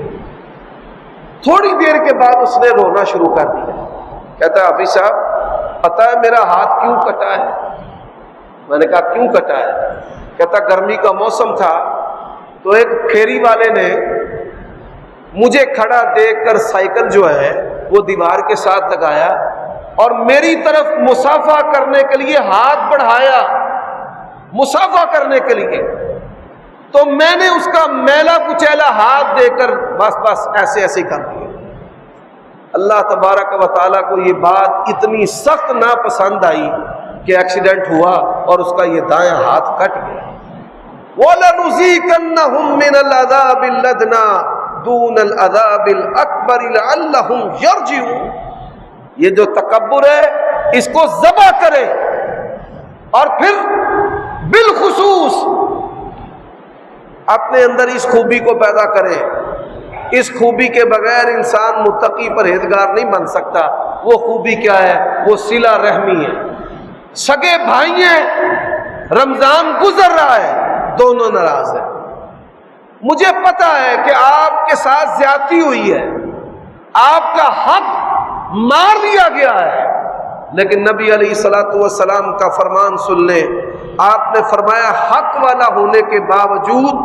تھوڑی دیر کے بعد اس نے رونا شروع کر دیا۔ کہتا ہے حافظ صاحب پتہ ہے میرا ہاتھ کیوں کٹا ہے؟ میں نے کہا کیوں کٹا ہے؟ کہتا گرمی کا موسم تھا تو ایک پھیری والے نے مجھے کھڑا دیکھ کر سائیکل جو ہے وہ دیوار کے ساتھ لگایا اور میری طرف مسافہ کرنے کے لیے ہاتھ بڑھایا، مسافہ کرنے کے لیے، تو میں نے اس کا میلا کچیلا ہاتھ دے کر بس ایسے ایسے کر دیا۔ اللہ تبارک و تعالیٰ کو یہ بات اتنی سخت ناپسند آئی کہ ایکسیڈنٹ ہوا اور اس کا یہ دایاں ہاتھ کٹ گیا۔ وَلَنُذِيقَنَّهُم مِّنَ الْعَذَابِ الْأَدْنَىٰ دُونَ الْعَذَابِ الْأَكْبَرِ لَعَلَّهُمْ يَرْجِعُونَ۔ یہ جو تکبر ہے اس کو ذبح کرے اور پھر بالخصوص اپنے اندر اس خوبی کو پیدا کرے۔ اس خوبی کے بغیر انسان متقی پرہیزگار نہیں بن سکتا۔ وہ خوبی کیا ہے؟ وہ صلہ رحمی ہے۔ سگے بھائی ہیں، رمضان گزر رہا ہے، دونوں ناراض ہیں۔ مجھے پتا ہے کہ آپ کے ساتھ زیادتی ہوئی ہے، آپ کا حق مار لیا گیا ہے، لیکن نبی علیہ الصلوۃ والسلام کا فرمان سن لیں۔ آپ نے فرمایا حق والا ہونے کے باوجود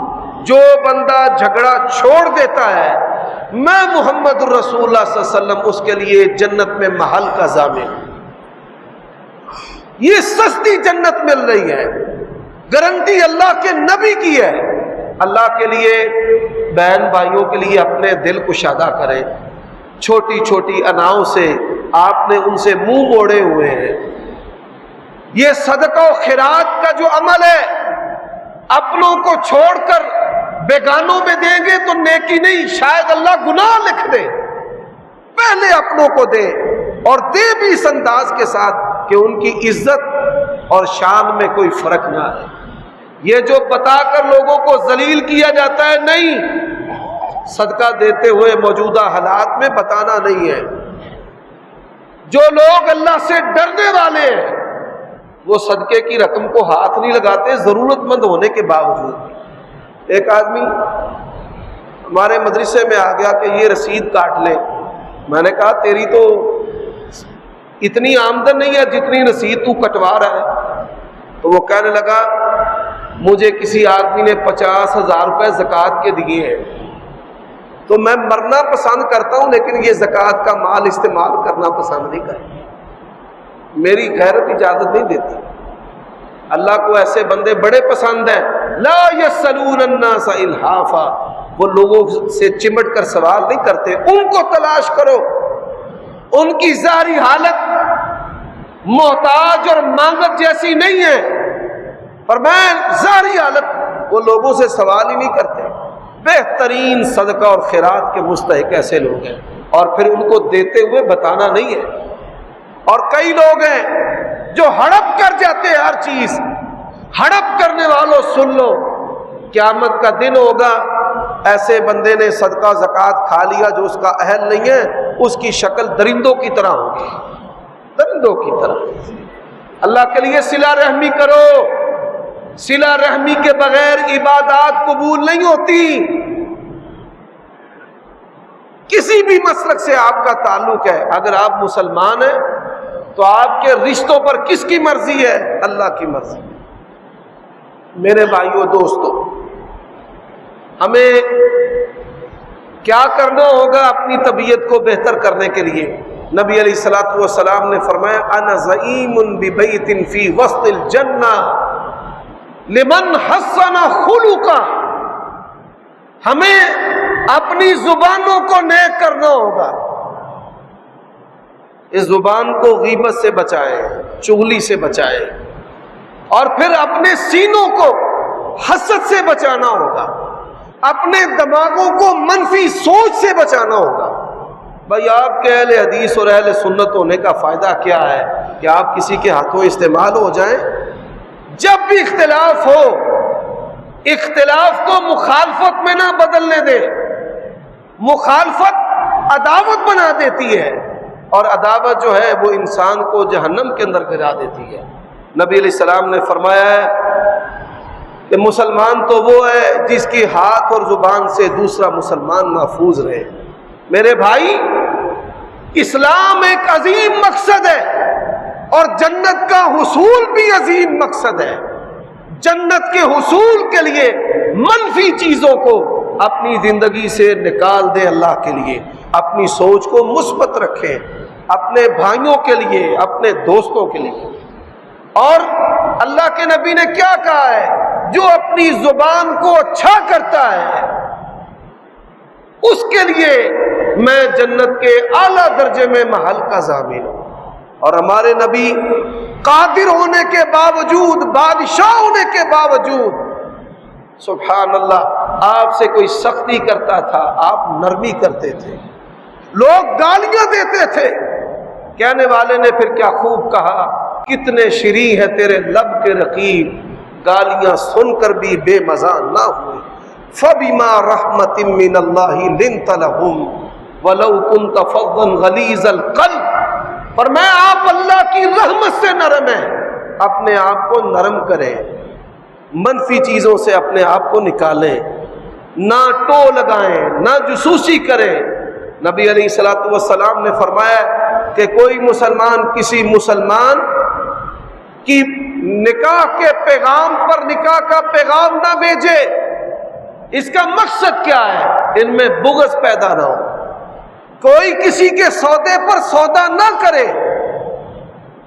جو بندہ جھگڑا چھوڑ دیتا ہے میں محمد الرسول اللہ صلی اللہ علیہ وسلم اس کے لیے جنت میں محل کا ضامن ہوں۔ یہ سستی جنت مل رہی ہے، گارنٹی اللہ کے نبی کی ہے۔ اللہ کے لیے بہن بھائیوں کے لیے اپنے دل کشادہ کریں۔ چھوٹی چھوٹی اناؤں سے آپ نے ان سے منہ موڑے ہوئے ہیں۔ یہ صدقہ و خیرات کا جو عمل ہے اپنوں کو چھوڑ کر بیگانوں میں دیں گے تو نیکی نہیں، شاید اللہ گناہ لکھ دے۔ پہلے اپنوں کو دے اور دے بھی اس انداز کے ساتھ کہ ان کی عزت اور شان میں کوئی فرق نہ آئے۔ یہ جو بتا کر لوگوں کو ذلیل کیا جاتا ہے، نہیں، صدقہ دیتے ہوئے موجودہ حالات میں بتانا نہیں ہے۔ جو لوگ اللہ سے ڈرنے والے ہیں وہ صدقے کی رقم کو ہاتھ نہیں لگاتے ضرورت مند ہونے کے باوجود۔ ایک آدمی ہمارے مدرسے میں آ گیا کہ یہ رسید کاٹ لے۔ میں نے کہا تیری تو اتنی آمدن نہیں ہے جتنی رسید تو کٹوا رہا ہے۔ تو وہ کہنے لگا مجھے کسی آدمی نے 50,000 روپے زکوٰۃ کے دیے ہیں، تو میں مرنا پسند کرتا ہوں لیکن یہ زکوٰۃ کا مال استعمال کرنا پسند نہیں کرتا۔ میری غیرت اجازت نہیں دیتی. اللہ کو ایسے بندے بڑے پسند ہیں. لا یسألون الناس الحافا، وہ لوگوں سے چمٹ کر سوال نہیں کرتے. ان کو تلاش کرو، ان کی ظاہری حالت محتاج اور مانگت جیسی نہیں ہے، فرمایا ظاہری حالت وہ لوگوں سے سوال ہی نہیں کرتے. بہترین صدقہ اور خیرات کے مستحق ایسے لوگ ہیں، اور پھر ان کو دیتے ہوئے بتانا نہیں ہے. اور کئی لوگ ہیں جو ہڑپ کر جاتے ہیں ہر چیز. ہڑپ کرنے والوں سن لو، قیامت کا دن ہوگا، ایسے بندے نے صدقہ زکوٰۃ کھا لیا جو اس کا اہل نہیں ہے، اس کی شکل درندوں کی طرح ہوگی، درندوں کی طرح. اللہ کے لیے صلہ رحمی کرو. صلہ رحمی کے بغیر عبادات قبول نہیں ہوتی. کسی بھی مسلک سے آپ کا تعلق ہے، اگر آپ مسلمان ہیں تو آپ کے رشتوں پر کس کی مرضی ہے؟ اللہ کی مرضی. میرے بھائیوں دوستو، ہمیں کیا کرنا ہوگا اپنی طبیعت کو بہتر کرنے کے لیے؟ نبی علیہ الصلوۃ والسلام نے فرمایا انا زعیم ببیت فی وسط الجنہ لمن حسن خلقہ. ہمیں اپنی زبانوں کو نیک کرنا ہوگا. اس زبان کو غیبت سے بچائے، چغلی سے بچائے، اور پھر اپنے سینوں کو حسد سے بچانا ہوگا. اپنے دماغوں کو منفی سوچ سے بچانا ہوگا. بھائی آپ کے اہل حدیث اور اہل سنت ہونے کا فائدہ کیا ہے کہ آپ کسی کے ہاتھوں استعمال ہو جائیں؟ جب بھی اختلاف ہو، اختلاف کو مخالفت میں نہ بدلنے دے. مخالفت عداوت بنا دیتی ہے، اور عداوت جو ہے وہ انسان کو جہنم کے اندر گرا دیتی ہے. نبی علیہ السلام نے فرمایا ہے کہ مسلمان تو وہ ہے جس کی ہاتھ اور زبان سے دوسرا مسلمان محفوظ رہے. میرے بھائی، اسلام ایک عظیم مقصد ہے، اور جنت کا حصول بھی عظیم مقصد ہے. جنت کے حصول کے لیے منفی چیزوں کو اپنی زندگی سے نکال دے. اللہ کے لیے اپنی سوچ کو مثبت رکھیں، اپنے بھائیوں کے لیے، اپنے دوستوں کے لیے. اور اللہ کے نبی نے کیا کہا ہے؟ جو اپنی زبان کو اچھا کرتا ہے اس کے لیے میں جنت کے اعلیٰ درجے میں محل کا ضامن ہوں. اور ہمارے نبی قادر ہونے کے باوجود، بادشاہ ہونے کے باوجود، سبحان اللہ، آپ سے کوئی سختی کرتا تھا آپ نرمی کرتے تھے. لوگ گالیاں دیتے تھے، کہنے والے نے پھر کیا خوب کہا، کتنے شیریں ہیں تیرے لب کے رقیب، گالیاں سن کر بھی بے مزہ نہ ہوئے. فَبِمَا رَحْمَةٍ مِّنَ اللَّهِ لِنْتَ لَهُمْ وَلَوْ كُنْتَ فَظًّا غَلِيظَ الْقَلْبِ. پر میں آپ اللہ کی رحمت سے نرم ہیں. اپنے آپ کو نرم کریں، منفی چیزوں سے اپنے آپ کو نکالیں، نہ ٹو لگائیں، نہ جسوسی کریں. نبی علیہ الصلوۃ والسلام نے فرمایا کہ کوئی مسلمان کسی مسلمان کی نکاح کے پیغام پر نکاح کا پیغام نہ بھیجے. اس کا مقصد کیا ہے؟ ان میں بغض پیدا نہ ہو. کوئی کسی کے سودے پر سودا نہ کرے.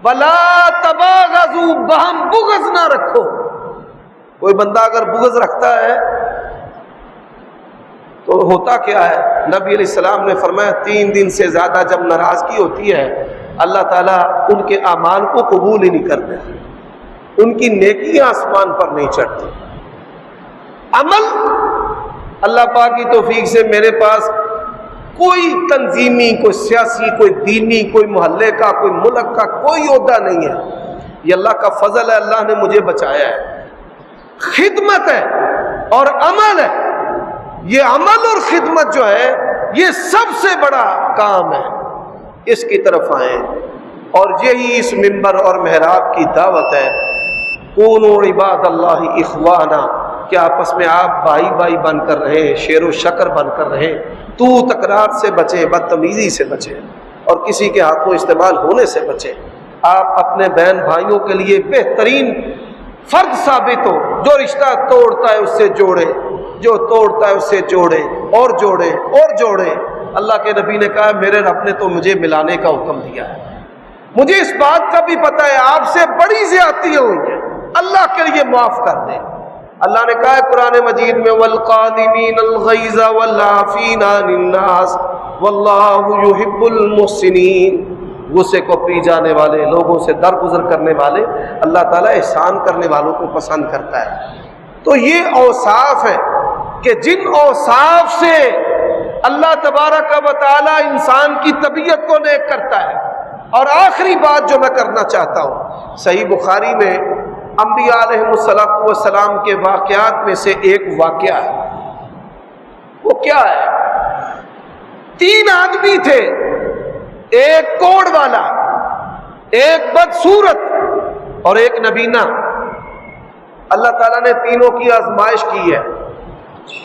وَلَا تَبَاغَضُوا، باہم بغض نہ رکھو. کوئی بندہ اگر بغض رکھتا ہے تو ہوتا کیا ہے؟ نبی علیہ السلام نے فرمایا 3 دن سے زیادہ جب ناراضگی ہوتی ہے اللہ تعالیٰ ان کے اعمال کو قبول ہی نہیں کرتے، ان کی نیکیاں آسمان پر نہیں چڑھتی. عمل اللہ پاک کی توفیق سے میرے پاس کوئی تنظیمی، کوئی سیاسی، کوئی دینی، کوئی محلے کا، کوئی ملک کا کوئی عہدہ نہیں ہے. یہ اللہ کا فضل ہے، اللہ نے مجھے بچایا ہے. خدمت ہے اور عمل ہے. یہ عمل اور خدمت جو ہے یہ سب سے بڑا کام ہے. اس کی طرف آئیں، اور یہی اس منبر اور محراب کی دعوت ہے. کونوا عباد اللہ اخوانا، کہ آپس میں آپ بھائی بھائی بن کر رہیں، شیر و شکر بن کر رہیں. تو تکرار سے بچیں، بدتمیزی سے بچیں، اور کسی کے ہاتھوں استعمال ہونے سے بچیں. آپ اپنے بہن بھائیوں کے لیے بہترین فرد ثابت ہو. جو رشتہ توڑتا ہے اس سے جوڑے، جو توڑتا ہے اس سے جوڑے اور جوڑے اور جوڑے. اللہ کے نبی نے کہا میرے رب نے تو مجھے ملانے کا حکم دیا ہے. مجھے اس بات کا بھی پتہ ہے آپ سے بڑی زیادتیاں ہوئی ہیں، اللہ کے لیے معاف کر دیں۔ اللہ نے کہا ہے قرآن مجید میں والقاذمین الغیظ والعافین عن الناس واللہ یحب المحسنین، غصے کو پی جانے والے، لوگوں سے درگزر کرنے والے، اللہ تعالیٰ احسان کرنے والوں کو پسند کرتا ہے۔ تو یہ اوصاف ہے کہ جن اوصاف سے اللہ تبارک و تعالیٰ انسان کی طبیعت کو نیک کرتا ہے۔ اور آخری بات جو میں کرنا چاہتا ہوں، صحیح بخاری میں انبیاء علیہ السلام کے واقعات میں سے ایک واقعہ ہے۔ وہ کیا ہے؟ 3 آدمی تھے، ایک کوڑ والا، ایک بدصورت اور ایک نبینا۔ اللہ تعالیٰ نے تینوں کی آزمائش کی ہے۔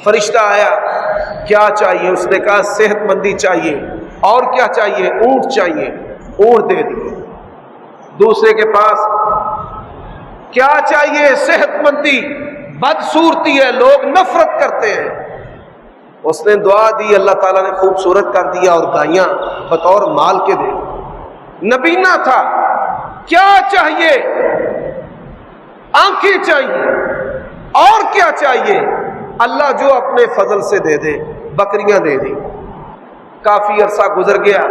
فرشتہ آیا، کیا چاہیے؟ اس نے کہا صحت مندی چاہیے۔ اور کیا چاہیے؟ اونٹ چاہیے، اونٹ دے دیے۔ دوسرے کے پاس کیا چاہیے؟ صحت مندی، بدصورتی ہے، لوگ نفرت کرتے ہیں۔ اس نے دعا دی، اللہ تعالیٰ نے خوبصورت کر دیا اور گائیاں بطور مال کے دے دی۔ نبینا تھا، کیا چاہیے؟ آنکھیں چاہیے۔ اور کیا چاہیے؟ اللہ جو اپنے فضل سے دے دے، بکریاں دے دی۔ کافی عرصہ گزر گیا،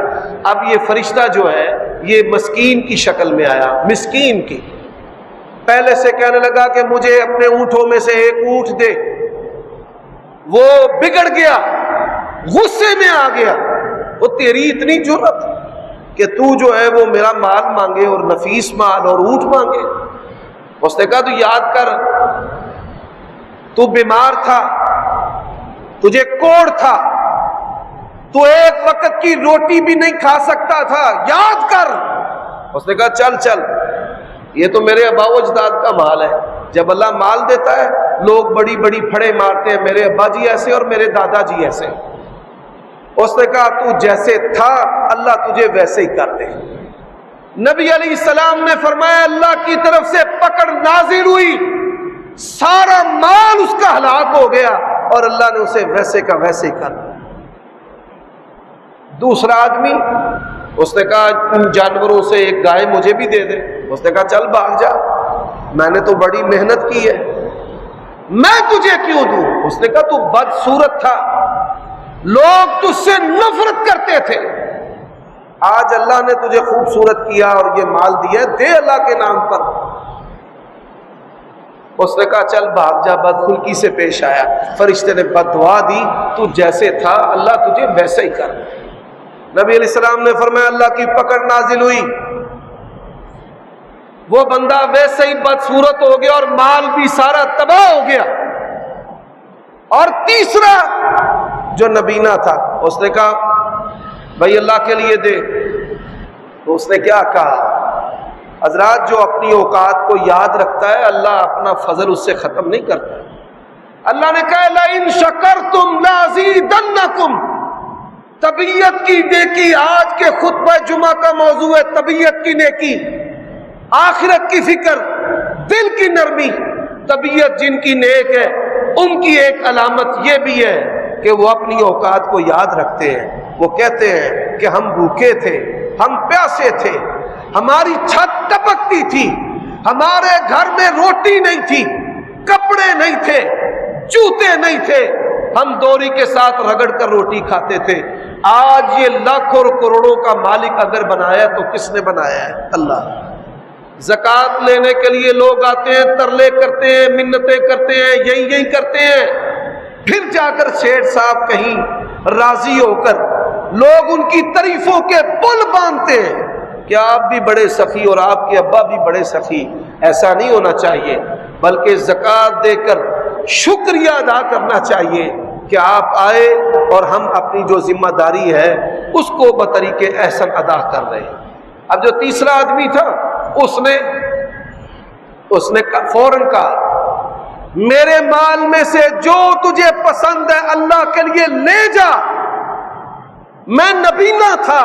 اب یہ فرشتہ جو ہے یہ مسکین کی شکل میں آیا، مسکین کی۔ پہلے سے کہنے لگا کہ مجھے اپنے اونٹوں میں سے ایک اونٹ دے۔ وہ بگڑ گیا، غصے میں آ گیا۔ وہ تیری اتنی جرأت کہ تو جو ہے وہ میرا مال مانگے، اور نفیس مال اور اونٹ مانگے۔ اس نے کہا تو یاد کر، تو بیمار تھا، تجھے کوڑ تھا، تو ایک وقت کی روٹی بھی نہیں کھا سکتا تھا، یاد کر۔ اس نے کہا چل چل، یہ تو میرے ابا و اجداد کا مال ہے۔ جب اللہ مال دیتا ہے لوگ بڑی بڑی پھڑے مارتے ہیں، میرے ابا جی ایسے اور میرے دادا جی ایسے۔ اس نے کہا تو جیسے تھا اللہ تجھے ویسے ہی کر دے۔ نبی علیہ السلام نے فرمایا اللہ کی طرف سے پکڑ نازل ہوئی، سارا مال اس کا ہلاک ہو گیا اور اللہ نے اسے ویسے کا ویسے ہی کر دیا۔ دوسرا آدمی، اس نے کہا ان جانوروں سے ایک گائے مجھے بھی دے دے۔ اس نے کہا چل بھاگ جا، میں نے تو بڑی محنت کی ہے، میں تجھے کیوں دوں؟ اس نے کہا تو بدصورت تھا، لوگ تجھ سے نفرت کرتے تھے، آج اللہ نے تجھے خوبصورت کیا اور یہ مال دیا، دے اللہ کے نام پر۔ اس نے کہا چل بھاگ جا، بدخلقی سے پیش آیا۔ فرشتے نے بددعا دی، تو جیسے تھا اللہ تجھے ویسے ہی کر۔ نبی علیہ السلام نے فرمایا اللہ کی پکڑ نازل ہوئی، وہ بندہ ویسے ہی بدصورت ہو گیا اور مال بھی سارا تباہ ہو گیا۔ اور تیسرا جو نبینا تھا، اس نے کہا بھائی اللہ کے لیے دے۔ تو اس نے کیا کہا؟ حضرات جو اپنی اوقات کو یاد رکھتا ہے اللہ اپنا فضل اس سے ختم نہیں کرتا۔ اللہ نے کہا لَئِن شَكَرْتُمْ لَأَزِيدَنَّكُمْ، طبیعت کی نیکی۔ آج کے خطبہ جمعہ کا موضوع ہے طبیعت کی نیکی، آخرت کی فکر، دل کی نرمی۔ طبیعت جن کی نیک ہے ان کی ایک علامت یہ بھی ہے کہ وہ اپنی اوقات کو یاد رکھتے ہیں۔ وہ کہتے ہیں کہ ہم بھوکے تھے، ہم پیاسے تھے، ہماری چھت ٹپکتی تھی، ہمارے گھر میں روٹی نہیں تھی، کپڑے نہیں تھے، جوتے نہیں تھے، ہم دوری کے ساتھ رگڑ کر روٹی کھاتے تھے۔ آج یہ لاکھوں اور کروڑوں کا مالک اگر بنایا تو کس نے بنایا ہے؟ اللہ۔ زکوٰۃ لینے کے لیے لوگ آتے ہیں، ترلے کرتے ہیں، منتیں کرتے ہیں، یہی کرتے ہیں، پھر جا کر سیٹھ صاحب کہیں راضی ہو کر لوگ ان کی تعریفوں کے پل باندھتے ہیں کہ آپ بھی بڑے سخی اور آپ کے ابا بھی بڑے سخی۔ ایسا نہیں ہونا چاہیے، بلکہ زکوٰۃ دے کر شکریہ ادا کرنا چاہیے کہ آپ آئے اور ہم اپنی جو ذمہ داری ہے اس کو بطریق احسن ادا کر رہے ہیں۔ اب جو تیسرا آدمی تھا اس نے فوراً کہا میرے مال میں سے جو تجھے پسند ہے اللہ کے لیے لے جا۔ میں نبینا تھا،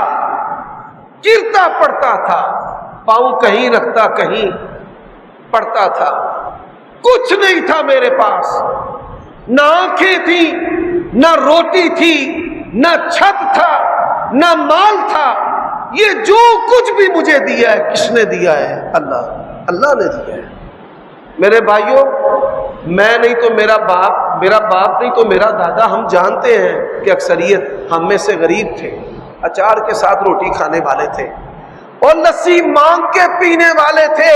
گرتا پڑتا تھا، پاؤں کہیں رکھتا کہیں پڑتا تھا، کچھ نہیں تھا میرے پاس، نہ آنکھیں تھی، نہ روٹی تھی، نہ چھت تھا، نہ مال تھا۔ یہ جو کچھ بھی مجھے دیا ہے کس نے دیا ہے؟ اللہ نے دیا ہے۔ میرے بھائیوں، میں نہیں تو میرا باپ نہیں تو میرا دادا، ہم جانتے ہیں کہ اکثریت ہم میں سے غریب تھے، اچار کے ساتھ روٹی کھانے والے تھے اور لسی مانگ کے پینے والے تھے،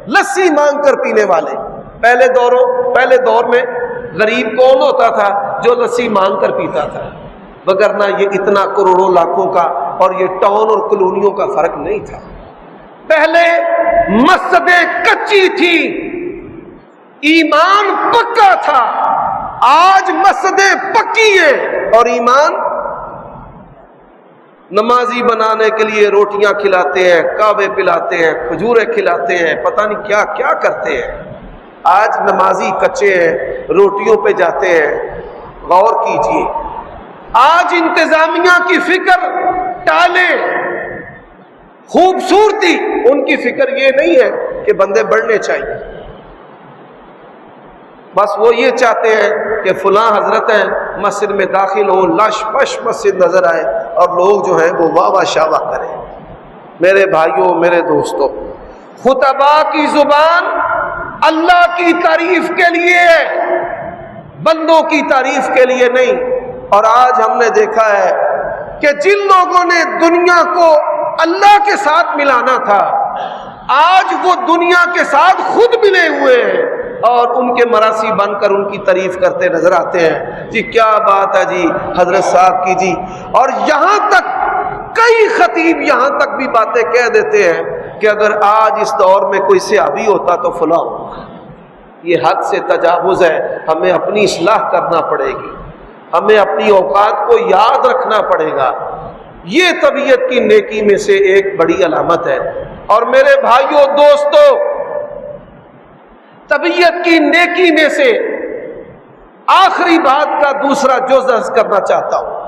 لسی مانگ کر پینے والے۔ پہلے دور میں غریب کون ہوتا تھا؟ جو لسی مانگ کر پیتا تھا، وگرنہ یہ اتنا کروڑوں لاکھوں کا اور یہ ٹاؤن اور کالونیوں کا فرق نہیں تھا۔ پہلے مسجدیں کچی تھی، ایمان پکا تھا۔ آج مسجدیں پکی ہیں اور ایمان، نمازی بنانے کے لیے روٹیاں کھلاتے ہیں، کعبے پلاتے ہیں، کھجوریں کھلاتے ہیں، پتہ نہیں کیا کیا کرتے ہیں۔ آج نمازی کچے ہیں، روٹیوں پہ جاتے ہیں۔ غور کیجئے، آج انتظامیہ کی فکر ٹالیں، خوبصورتی، ان کی فکر یہ نہیں ہے کہ بندے بڑھنے چاہیے، بس وہ یہ چاہتے ہیں کہ فلاں حضرت ہیں مسجد میں داخل ہو، لش پش مسجد نظر آئے اور لوگ جو ہیں وہ واہ واہ شاوا کریں۔ میرے بھائیوں، میرے دوستوں، خطباء کی زبان اللہ کی تعریف کے لیے ہے، بندوں کی تعریف کے لیے نہیں۔ اور آج ہم نے دیکھا ہے کہ جن لوگوں نے دنیا کو اللہ کے ساتھ ملانا تھا، آج وہ دنیا کے ساتھ خود ملے ہوئے ہیں اور ان کے مراسی بن کر ان کی تعریف کرتے نظر آتے ہیں۔ جی کیا بات ہے جی حضرت صاحب کی جی، اور یہاں تک کئی خطیب یہاں تک بھی باتیں کہہ دیتے ہیں کہ اگر آج اس دور میں کوئی صحابی ہوتا تو فلاں ہوگا۔ یہ حد سے تجاوز ہے، ہمیں اپنی اصلاح کرنا پڑے گی، ہمیں اپنی اوقات کو یاد رکھنا پڑے گا۔ یہ طبیعت کی نیکی میں سے ایک بڑی علامت ہے۔ اور میرے بھائیوں دوستوں، طبیعت کی نیکی میں سے آخری بات کا دوسرا جز عرض کرنا چاہتا ہوں۔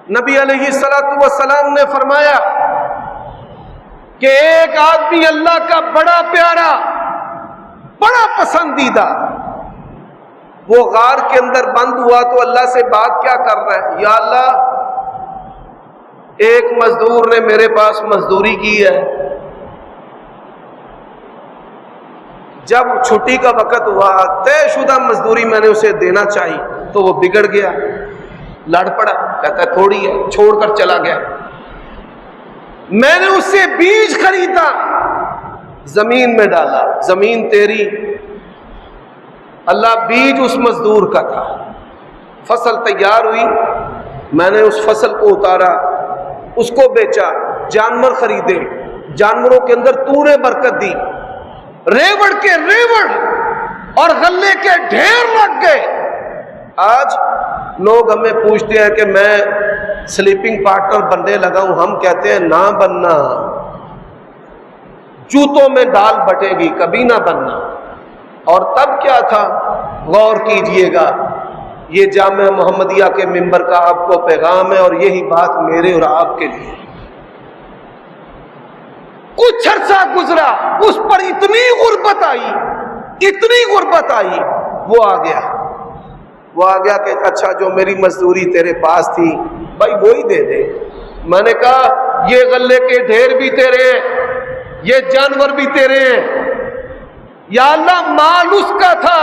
نبی علیہ الصلوۃ والسلام نے فرمایا کہ ایک آدمی اللہ کا بڑا پیارا، بڑا پسندیدہ، وہ غار کے اندر بند ہوا تو اللہ سے بات کیا کر رہا ہے؟ یا اللہ، ایک مزدور نے میرے پاس مزدوری کی ہے، جب چھٹی کا وقت ہوا، طے شدہ مزدوری میں نے اسے دینا چاہی تو وہ بگڑ گیا، لڑ پڑا، کہتا ہے تھوڑی ہے، چھوڑ کر چلا گیا۔ میں نے اس سے بیج خریدا، زمین میں ڈالا، زمین تیری، اللہ بیج اس مزدور کا تھا، فصل تیار ہوئی، میں نے اس فصل کو اتارا، اس کو بیچا، جانور خریدے، جانوروں کے اندر تو نے برکت دی، ریوڑ کے ریوڑ اور غلے کے ڈھیر لگ گئے۔ آج لوگ ہمیں پوچھتے ہیں کہ میں سلیپنگ پارٹنر بننے لگا ہوں، ہم کہتے ہیں نہ بننا، جوتوں میں دال بٹے گی، کبھی نہ بننا۔ اور تب کیا تھا؟ غور کیجئے گا، یہ جامعہ محمدیہ کے ممبر کا آپ کو پیغام ہے اور یہی بات میرے اور آپ کے لیے۔ کچھ عرصہ گزرا، اس پر اتنی غربت آئی، وہ آ گیا کہ اچھا جو میری مزدوری تیرے پاس تھی بھائی وہی دے دے۔ میں نے کہا یہ غلے کے ڈھیر بھی تیرے ہیں، یہ جانور بھی تیرے ہیں، یا اللہ مال اس کا تھا،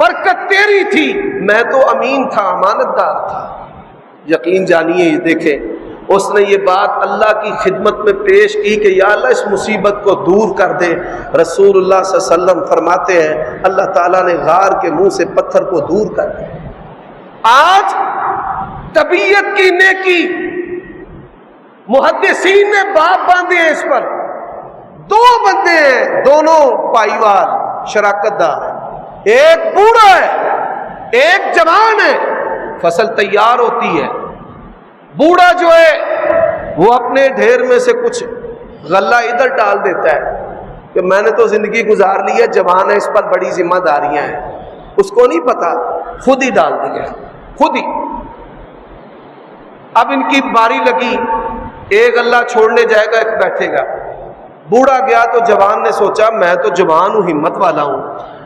برکت تیری تھی، میں تو امین تھا، امانت دار تھا۔ یقین جانیے، یہ دیکھیں، اس نے یہ بات اللہ کی خدمت میں پیش کی کہ یا اللہ اس مصیبت کو دور کر دے۔ رسول اللہ صلی اللہ علیہ وسلم فرماتے ہیں اللہ تعالیٰ نے غار کے منہ سے پتھر کو دور کر دیا۔ آج طبیعت کی نیکی، محدثین نے باب باندھے ہیں اس پر، دو بندے ہیں، دونوں پائیوال شراکت دار ہیں، ایک بوڑھا ہے ایک جوان ہے، فصل تیار ہوتی ہے، بوڑھا جو ہے وہ اپنے ڈھیر میں سے کچھ غلہ ادھر ڈال دیتا ہے کہ میں نے تو زندگی گزار لی ہے، جوان ہے، اس پر بڑی ذمہ داریاں ہیں، اس کو نہیں پتا، خود ہی ڈال دیا، خود ہی۔ اب ان کی باری لگی، ایک غلہ چھوڑنے جائے گا، ایک بیٹھے گا۔ بوڑھا گیا تو جوان نے سوچا میں تو جوان ہوں، ہمت والا ہوں،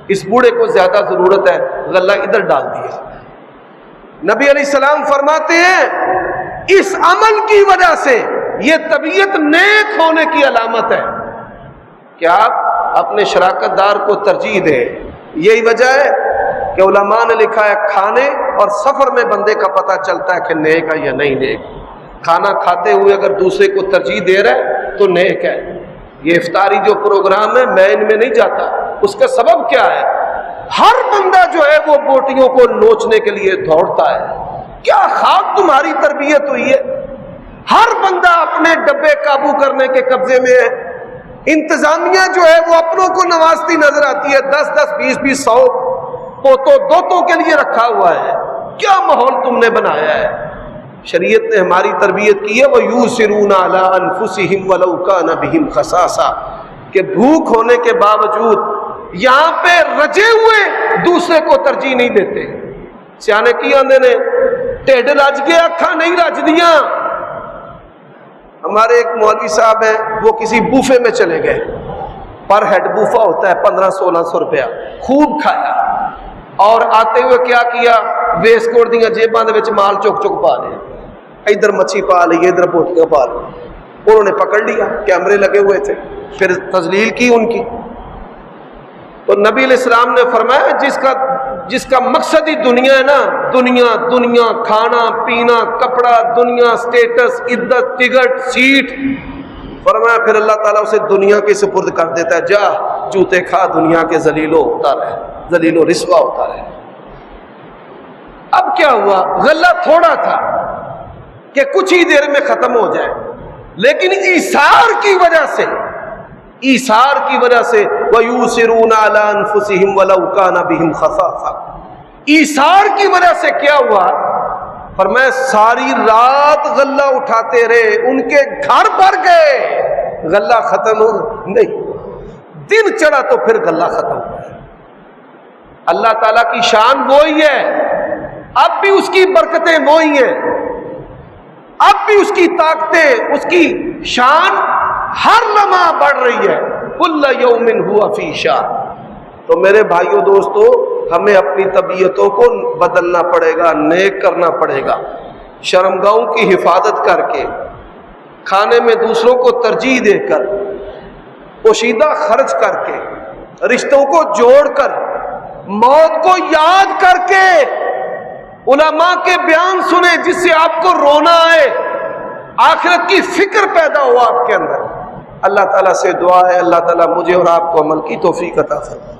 اس بوڑھے کو زیادہ ضرورت ہے، غلہ ادھر ڈال دیا۔ نبی علیہ السلام فرماتے ہیں اس عمل کی وجہ سے یہ طبیعت نیک ہونے کی علامت ہے کہ آپ اپنے شراکت دار کو ترجیح دیں. یہی وجہ ہے کہ علماء نے لکھا ہے کھانے اور سفر میں بندے کا پتہ چلتا ہے کہ نیک ہے یا نہیں نیک. کھانا کھاتے ہوئے اگر دوسرے کو ترجیح دے رہا ہے تو نیک ہے. یہ افطاری جو پروگرام ہے میں ان میں نہیں جاتا. اس کا سبب کیا ہے؟ ہر بندہ جو ہے وہ بوٹیوں کو نوچنے کے لیے دوڑتا ہے. کیا خاک تمہاری تربیت ہوئی ہے؟ ہر بندہ اپنے ڈبے قابو کرنے کے قبضے میں ہے. انتظامیہ جو ہے وہ اپنوں کو نوازتی نظر آتی ہے. 10 20 100 پوتوں دوتوں کے لیے رکھا ہوا ہے. کیا ماحول تم نے بنایا ہے؟ شریعت نے ہماری تربیت کی ہے وَيُؤْثِرُونَ عَلَىٰ أَنفُسِهِمْ وَلَوْ كَانَ بِهِمْ خَصَاصَةٌ کہ بھوک ہونے کے باوجود یہاں پہ رجے ہوئے دوسرے کو ترجیح نہیں دیتے. سیانے کی آندے نے ٹیڈ رج گیا اکھا نہیں رج دیاں. ہمارے ایک مولوی صاحب ہیں وہ کسی بوفے میں چلے گئے. پر ہیڈ بوفا ہوتا ہے 1500-1600 روپیہ. خوب کھایا اور آتے ہوئے کیا کیا؟ ویس کوٹ دیاں جیباں دے وچ مال چک چک پا لیا. ادھر مچھی پا لی ادھر بوٹیاں پا لی. انہوں نے پکڑ لیا. کیمرے لگے ہوئے تھے. پھر تذلیل کی ان کی. تو نبی علیہ السلام نے فرمایا جس کا مقصد ہی دنیا ہے نا، دنیا کھانا پینا کپڑا دنیا اسٹیٹس عزت ٹکٹ سیٹ، فرمایا پھر اللہ تعالیٰ اسے دنیا کے سپرد کر دیتا ہے. جا جوتے کھا دنیا کے ذلیلو ہوتا رہے، ذلیل و رسوا ہوتا رہے. اب کیا ہوا؟ غلہ تھوڑا تھا کہ کچھ ہی دیر میں ختم ہو جائے، لیکن ایثار کی وجہ سے وَيُؤْثِرُونَ عَلَىٰ أَنفُسِهِمْ وَلَوْ كَانَ بِهِمْ خَصَاصَةٌ ایثار کی وجہ سے کیا ہوا؟ فرمایا ساری رات غلہ اٹھاتے رہے، ان کے گھر بھر گئے، غلہ ختم ہو نہیں. دن چڑھا تو پھر غلہ ختم ہو. اللہ تعالیٰ کی شان وہی ہے، اب بھی اس کی برکتیں وہی ہیں، اب بھی اس کی طاقتیں، اس کی شان ہر لمحہ بڑھ رہی ہے. کل یوم ہوا فی شان. تو میرے بھائیوں دوستو، ہمیں اپنی طبیعتوں کو بدلنا پڑے گا، نیک کرنا پڑے گا. شرمگاہوں کی حفاظت کر کے، کھانے میں دوسروں کو ترجیح دے کر، پوشیدہ خرچ کر کے، رشتوں کو جوڑ کر، موت کو یاد کر کے، علماء کے بیان سنیں جس سے آپ کو رونا آئے، آخرت کی فکر پیدا ہو آپ کے اندر. اللہ تعالیٰ سے دعا ہے اللہ تعالیٰ مجھے اور آپ کو عمل کی توفیق عطا فرمائے.